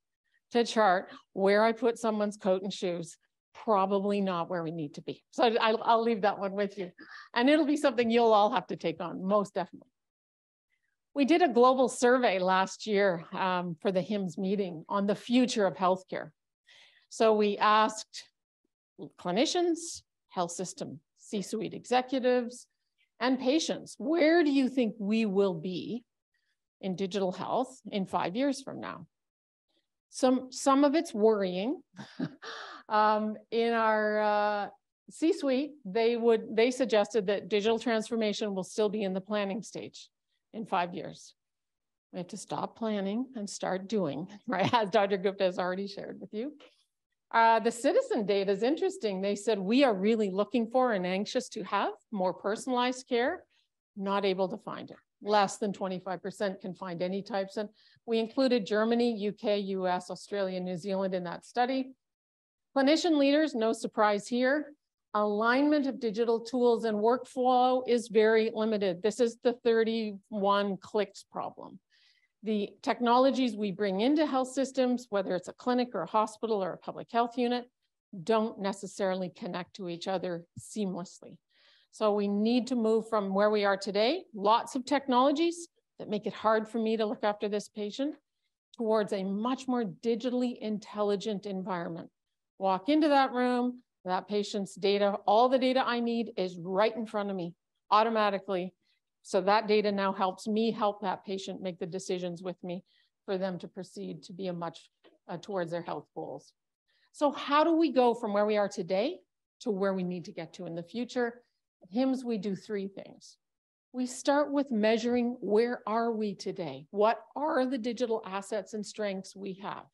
to chart where I put someone's coat and shoes, probably not where we need to be. So I'll leave that one with you. And it'll be something you'll all have to take on, most definitely. We did a global survey last year for the HIMSS meeting on the future of healthcare. So we asked clinicians, health system C-suite executives, and patients, where do you think we will be in digital health in 5 years from now? Some of it's worrying. In our C-suite, they suggested that digital transformation will still be in the planning stage in 5 years. We have to stop planning and start doing, right? As Dr. Gupta has already shared with you. The citizen data is interesting. They said, we are really looking for and anxious to have more personalized care, not able to find it. Less than 25% can find any types. And we included Germany, UK, US, Australia, New Zealand in that study. Clinician leaders, no surprise here. Alignment of digital tools and workflow is very limited. This is the 31 clicks problem. The technologies we bring into health systems, whether it's a clinic or a hospital or a public health unit, don't necessarily connect to each other seamlessly. So we need to move from where we are today, lots of technologies that make it hard for me to look after this patient, towards a much more digitally intelligent environment. Walk into that room, that patient's data, all the data I need is right in front of me automatically. So that data now helps me help that patient make the decisions with me for them to proceed to be a much towards their health goals. So how do we go from where we are today to where we need to get to in the future? At HIMSS, we do three things. We start with measuring where are we today? What are the digital assets and strengths we have?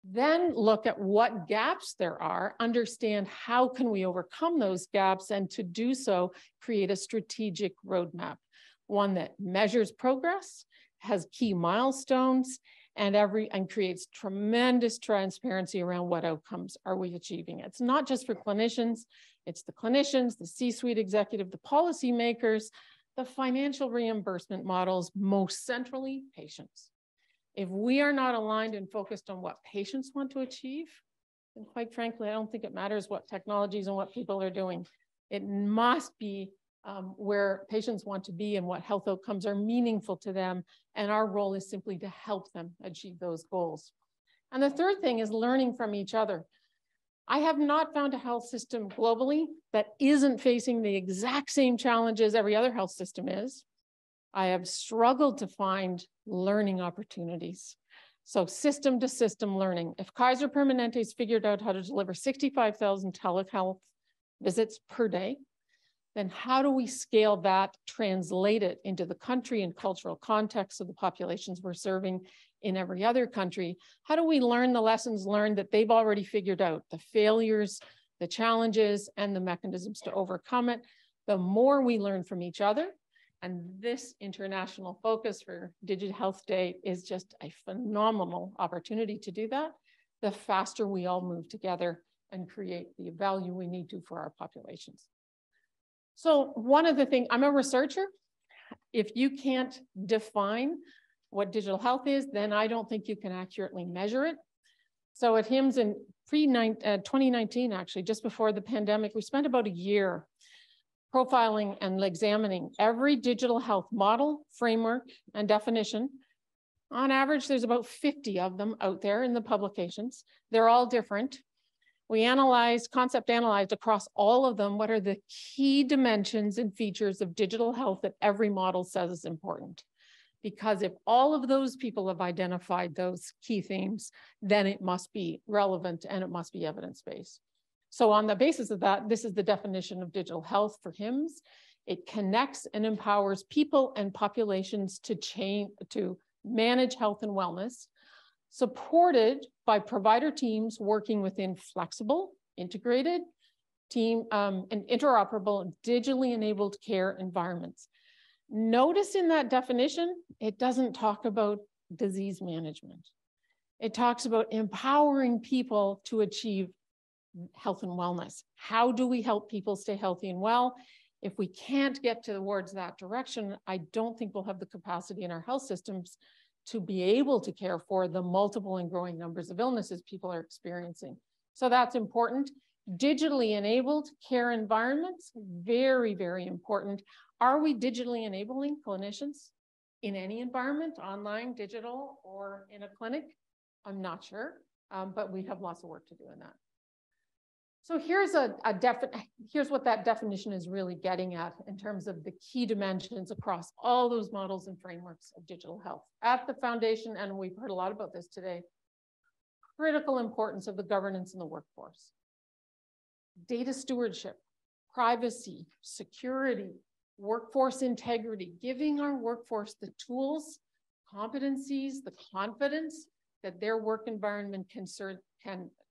Then look at what gaps there are, understand how can we overcome those gaps, and to do so, create a strategic roadmap, one that measures progress, has key milestones, and creates tremendous transparency around what outcomes are we achieving. It's not just for clinicians, it's the clinicians, the C-suite executive, the policymakers, the financial reimbursement models, most centrally, patients. If we are not aligned and focused on what patients want to achieve, then quite frankly, I don't think it matters what technologies and what people are doing. It must be where patients want to be and what health outcomes are meaningful to them. And our role is simply to help them achieve those goals. And the third thing is learning from each other. I have not found a health system globally that isn't facing the exact same challenges every other health system is. I have struggled to find learning opportunities. So system to system learning. If Kaiser Permanente's figured out how to deliver 65,000 telehealth visits per day, then how do we scale that, translate it into the country and cultural context of the populations we're serving in every other country? How do we learn the lessons learned that they've already figured out, the failures, the challenges, and the mechanisms to overcome it? The more we learn from each other, and this international focus for Digital Health Day is just a phenomenal opportunity to do that, the faster we all move together and create the value we need to for our populations. So one of the things, I'm a researcher. If you can't define what digital health is, then I don't think you can accurately measure it. So at HIMSS in 2019, actually, just before the pandemic, we spent about a year profiling and examining every digital health model, framework, and definition. On average, there's about 50 of them out there in the publications. They're all different. We concept analyzed across all of them, what are the key dimensions and features of digital health that every model says is important. Because if all of those people have identified those key themes, then it must be relevant and it must be evidence-based. So on the basis of that, this is the definition of digital health for HIMSS. It connects and empowers people and populations to manage health and wellness, supported by provider teams working within flexible, integrated, and interoperable and digitally enabled care environments. Notice in that definition, it doesn't talk about disease management. It talks about empowering people to achieve health and wellness. How do we help people stay healthy and well? If we can't get towards that direction, I don't think we'll have the capacity in our health systems to be able to care for the multiple and growing numbers of illnesses people are experiencing. So that's important. Digitally enabled care environments, very, very important. Are we digitally enabling clinicians in any environment, online, digital, or in a clinic? I'm not sure, but we have lots of work to do in that. So here's here's what that definition is really getting at in terms of the key dimensions across all those models and frameworks of digital health. At the foundation, and we've heard a lot about this today, critical importance of the governance in the workforce. Data stewardship, privacy, security, workforce integrity, giving our workforce the tools, competencies, the confidence that their work environment can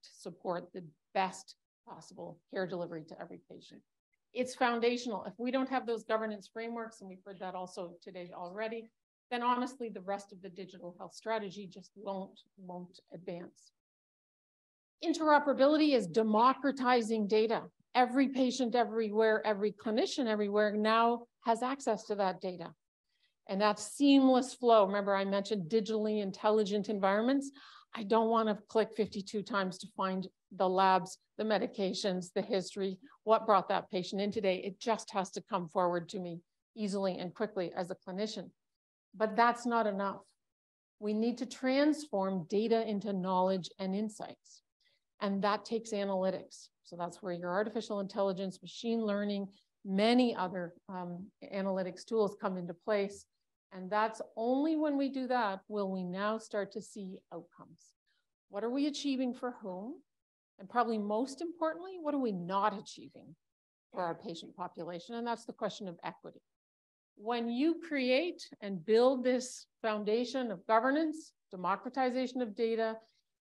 support the best possible care delivery to every patient. It's foundational. If we don't have those governance frameworks, and we've heard that also today already, then honestly, the rest of the digital health strategy just won't advance. Interoperability is democratizing data. Every patient everywhere, every clinician everywhere now has access to that data. And that seamless flow. Remember, I mentioned digitally intelligent environments. I don't want to click 52 times to find the labs, the medications, the history, what brought that patient in today. It just has to come forward to me easily and quickly as a clinician. But that's not enough. We need to transform data into knowledge and insights. And that takes analytics. So that's where your artificial intelligence, machine learning, many other analytics tools come into place. And that's only when we do that will we now start to see outcomes. What are we achieving for whom? And probably most importantly, what are we not achieving for our patient population? And that's the question of equity. When you create and build this foundation of governance, democratization of data,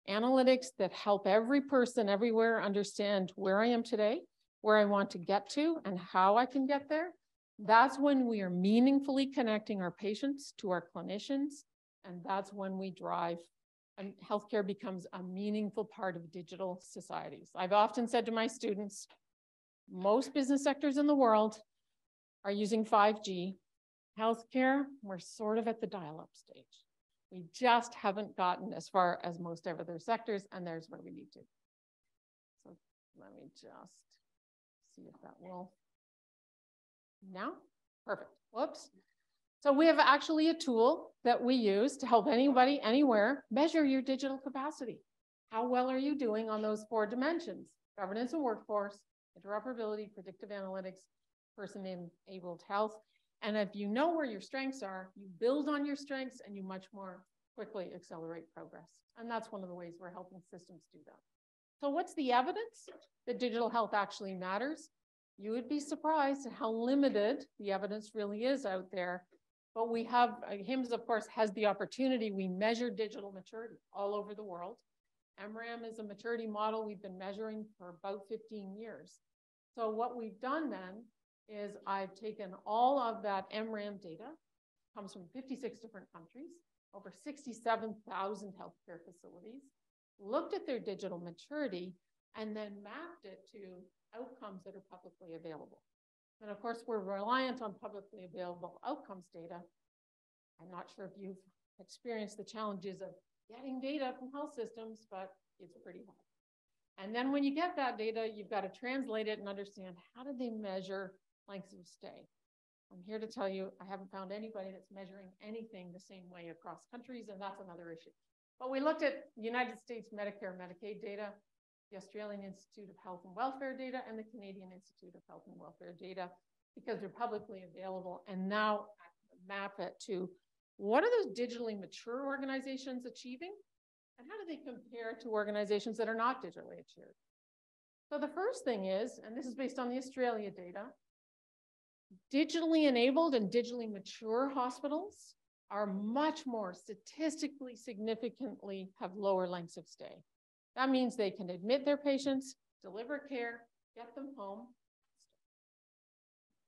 analytics that help every person everywhere understand where I am today, where I want to get to, and how I can get there, that's when we are meaningfully connecting our patients to our clinicians, and that's when we drive, and healthcare becomes a meaningful part of digital societies. I've often said to my students, most business sectors in the world are using 5G. Healthcare, we're sort of at the dial-up stage. We just haven't gotten as far as most other sectors, and there's where we need to. So let me just see if that will. Now, perfect, whoops. So we have actually a tool that we use to help anybody, anywhere, measure your digital capacity. How well are you doing on those 4 dimensions? Governance and workforce, interoperability, predictive analytics, person-enabled health. And if you know where your strengths are, you build on your strengths and you much more quickly accelerate progress. And that's one of the ways we're helping systems do that. So what's the evidence that digital health actually matters? You would be surprised at how limited the evidence really is out there. But we have, HIMSS, of course, has the opportunity. We measure digital maturity all over the world. MRAM is a maturity model we've been measuring for about 15 years. So what we've done then is I've taken all of that MRAM data, comes from 56 different countries, over 67,000 healthcare facilities, looked at their digital maturity, and then mapped it to outcomes that are publicly available. And of course, we're reliant on publicly available outcomes data. I'm not sure if you've experienced the challenges of getting data from health systems, but it's pretty hard. And then when you get that data, you've got to translate it and understand how do they measure lengths of stay. I'm here to tell you, I haven't found anybody that's measuring anything the same way across countries, and that's another issue. But we looked at United States Medicare, Medicaid data, the Australian Institute of Health and Welfare data, and the Canadian Institute of Health and Welfare data, because they're publicly available, and now map it to what are those digitally mature organizations achieving, and how do they compare to organizations that are not digitally matured? So the first thing is, and this is based on the Australia data, digitally enabled and digitally mature hospitals are much more statistically significantly have lower lengths of stay. That means they can admit their patients, deliver care, get them home.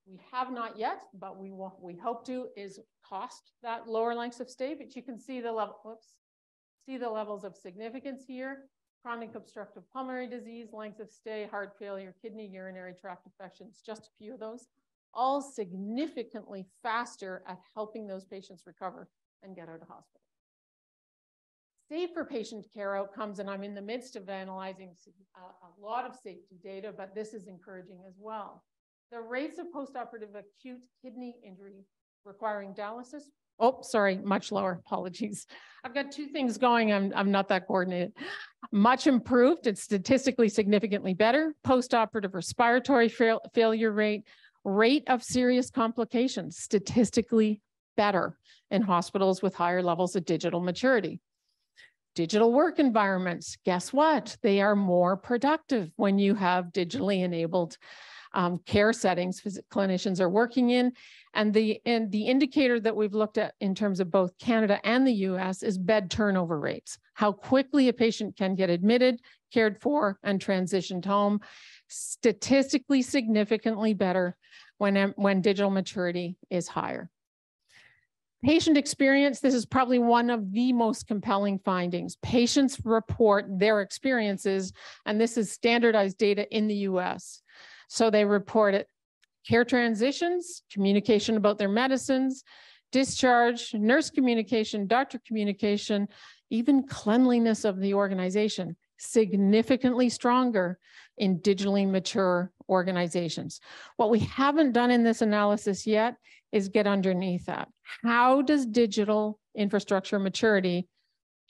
We have not yet, but we hope to, is cost that lower lengths of stay, but you can see the level, see the levels of significance here: chronic obstructive pulmonary disease, length of stay, heart failure, kidney, urinary tract infections, just a few of those, all significantly faster at helping those patients recover and get out of hospital. Safer patient care outcomes, and I'm in the midst of analyzing a lot of safety data, but this is encouraging as well. The rates of postoperative acute kidney injury requiring dialysis, oh, sorry, much lower, apologies. I've got two things going, I'm not that coordinated. Much improved, it's statistically significantly better. Postoperative respiratory failure rate of serious complications, statistically better in hospitals with higher levels of digital maturity. Digital work environments, guess what? They are more productive when you have digitally enabled care settings clinicians are working in. And the indicator that we've looked at in terms of both Canada and the US is bed turnover rates, how quickly a patient can get admitted, cared for, and transitioned home. Statistically significantly better when digital maturity is higher. Patient experience, this is probably one of the most compelling findings. Patients report their experiences, and this is standardized data in the US. So they report it: care transitions, communication about their medicines, discharge, nurse communication, doctor communication, even cleanliness of the organization, significantly stronger in digitally mature organizations. What we haven't done in this analysis yet is get underneath that. How does digital infrastructure maturity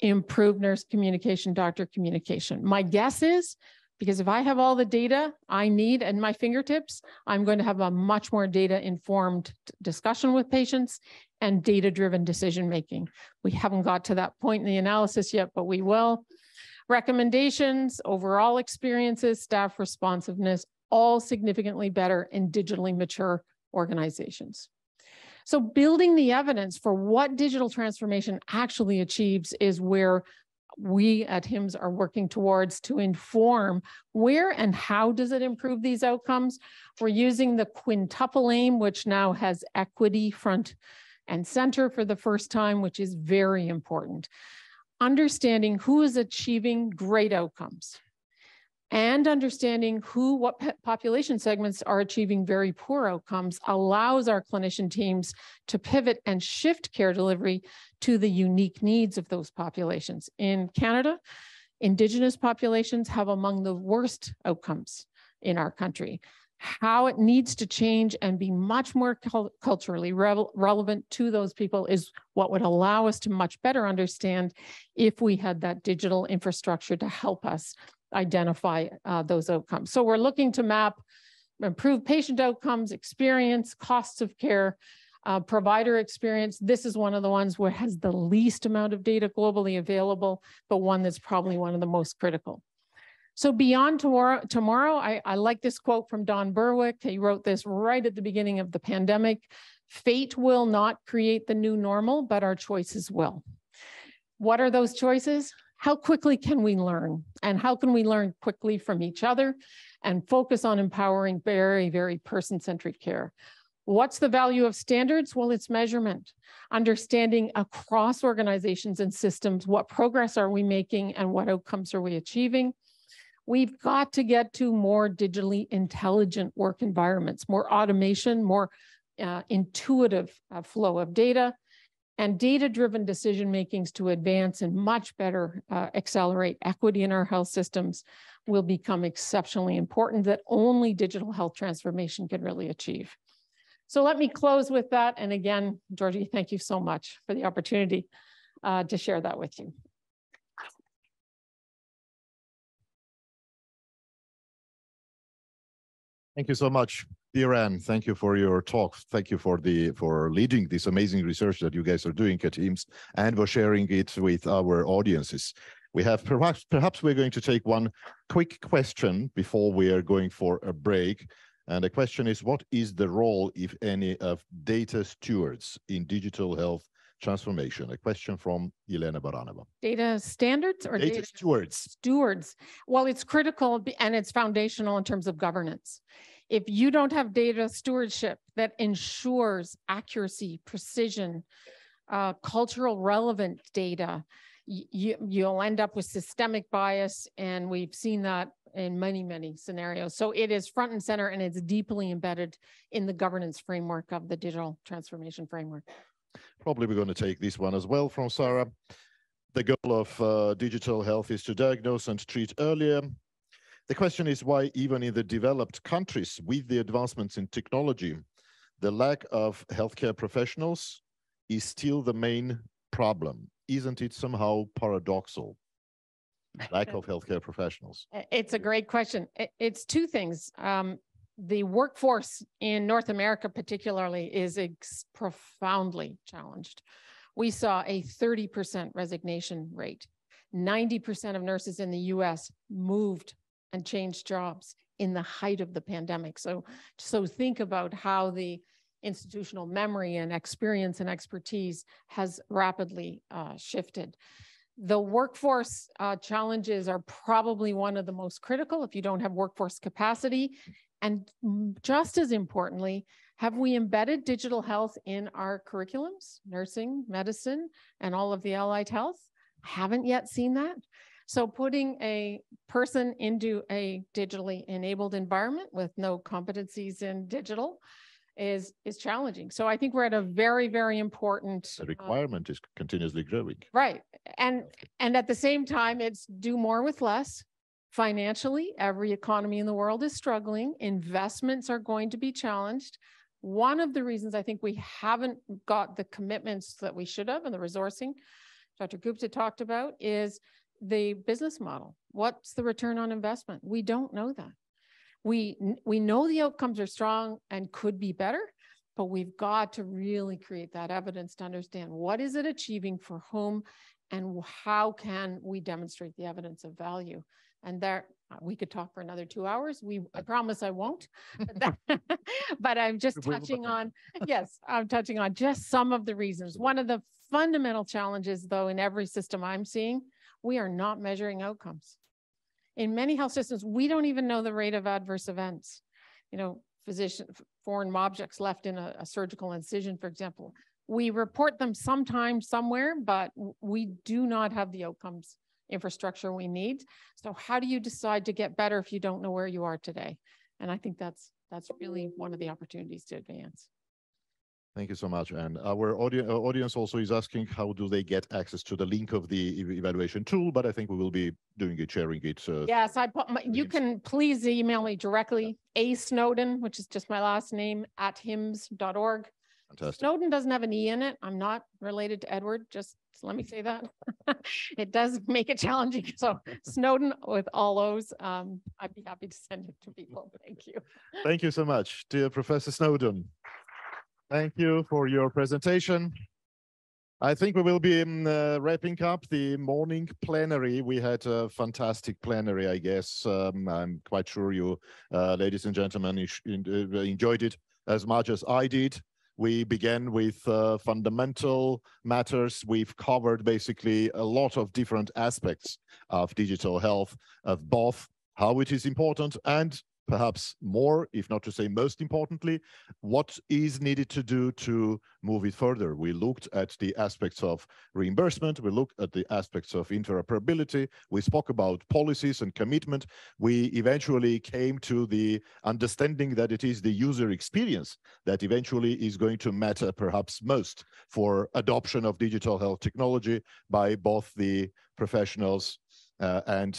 improve nurse communication, doctor communication? My guess is, because if I have all the data I need at my fingertips, I'm going to have a much more data-informed discussion with patients and data-driven decision-making. We haven't got to that point in the analysis yet, but we will. Recommendations, overall experiences, staff responsiveness, all significantly better in digitally mature organizations. So building the evidence for what digital transformation actually achieves is where we at HIMSS are working towards to inform where and how does it improve these outcomes. We're using the quintuple aim, which now has equity front and center for the first time, which is very important. Understanding who is achieving great outcomes and understanding what population segments are achieving very poor outcomes allows our clinician teams to pivot and shift care delivery to the unique needs of those populations. In Canada, Indigenous populations have among the worst outcomes in our country. How it needs to change and be much more culturally relevant to those people is what would allow us to much better understand if we had that digital infrastructure to help us identify those outcomes. So we're looking to map improved patient outcomes, experience, costs of care, provider experience. This is one of the ones where it has the least amount of data globally available, but one that's probably one of the most critical. So beyond tomorrow, I like this quote from Don Berwick. He wrote this right at the beginning of the pandemic. Fate will not create the new normal, but our choices will. What are those choices? How quickly can we learn? And how can we learn quickly from each other and focus on empowering very, very person-centric care? What's the value of standards? Well, it's measurement. Understanding across organizations and systems, what progress are we making and what outcomes are we achieving? We've got to get to more digitally intelligent work environments, more automation, more intuitive flow of data, and data-driven decision makings to advance and much better accelerate equity in our health systems will become exceptionally important that only digital health transformation can really achieve. So let me close with that. And again, Georgie, thank you so much for the opportunity to share that with you. Thank you so much, dear Anne. Thank you for your talk. Thank you for leading this amazing research that you guys are doing at HIMSS and for sharing it with our audiences. We have perhaps we're going to take one quick question before we are going for a break. And the question is, what is the role, if any, of data stewards in digital health transformation. A question from Elena Baranova. Data standards or data stewards? Stewards. Well, it's critical and it's foundational in terms of governance. If you don't have data stewardship that ensures accuracy, precision, cultural relevant data, you'll end up with systemic bias, and we've seen that in many, many scenarios. So it is front and center, and it's deeply embedded in the governance framework of the digital transformation framework. Probably we're going to take this one as well from Sarah. The goal of digital health is to diagnose and treat earlier. The question is why even in the developed countries with the advancements in technology, the lack of healthcare professionals is still the main problem. Isn't it somehow paradoxical? Lack of healthcare professionals. It's a great question. It's two things. The workforce in North America particularly is profoundly challenged. We saw a 30% resignation rate. 90% of nurses in the US moved and changed jobs in the height of the pandemic. So think about how the institutional memory and experience and expertise has rapidly shifted. The workforce challenges are probably one of the most critical if you don't have workforce capacity. And just as importantly, have we embedded digital health in our curriculums, nursing, medicine, and all of the allied health? Haven't yet seen that. So putting a person into a digitally enabled environment with no competencies in digital is challenging. So I think we're at a very, very important— The requirement is continuously growing. Right. And at the same time, it's do more with less. Financially, every economy in the world is struggling. Investments are going to be challenged. One of the reasons I think we haven't got the commitments that we should have and the resourcing Dr. Gupta talked about is the business model. What's the return on investment? We don't know that. We know the outcomes are strong and could be better, but we've got to really create that evidence to understand what is it achieving for whom and how can we demonstrate the evidence of value. And there, we could talk for another 2 hours. I promise I won't, but I'm just touching on, yes, I'm touching on just some of the reasons. One of the fundamental challenges though, in every system I'm seeing, we are not measuring outcomes. In many health systems, we don't even know the rate of adverse events. You know, foreign objects left in a surgical incision, for example. We report them sometime somewhere, but we do not have the outcomes infrastructure we need. So how do you decide to get better if you don't know where you are today? And I think that's really one of the opportunities to advance. Thank you so much. And our audience also is asking, how do they get access to the link of the evaluation tool? But I think we will be doing it, sharing it. Yes, you can please email me directly, Snowden, which is just my last name, @hims.org. Fantastic. Snowden doesn't have an E in it. I'm not related to Edward, just let me say that. It does make it challenging. So Snowden with all those, I'd be happy to send it to people. Thank you. Thank you so much, dear Professor Snowden. Thank you for your presentation. I think we will be wrapping up the morning plenary. We had a fantastic plenary, I guess. I'm quite sure you, ladies and gentlemen, enjoyed it as much as I did. We began with fundamental matters. We've covered basically a lot of different aspects of digital health, of both how it is important and perhaps more, if not to say most importantly, what is needed to do to move it further. We looked at the aspects of reimbursement. We looked at the aspects of interoperability. We spoke about policies and commitment. We eventually came to the understanding that it is the user experience that eventually is going to matter perhaps most for adoption of digital health technology by both the professionals and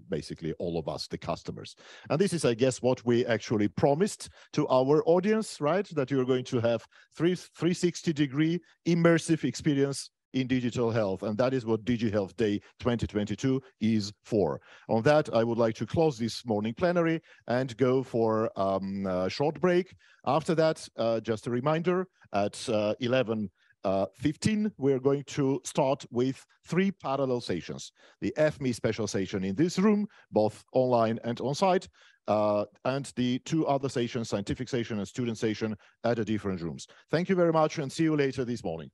basically all of us, the customers. And this is, I guess, what we actually promised to our audience, right? That you're going to have 360-degree immersive experience in digital health. And that is what DigiHealth Day 2022 is for. On that, I would like to close this morning plenary and go for a short break. After that, just a reminder, at 11 15, we're going to start with 3 parallel sessions. The FME special session in this room, both online and on-site, and the 2 other sessions, scientific session and student session, at the different rooms. Thank you very much and see you later this morning.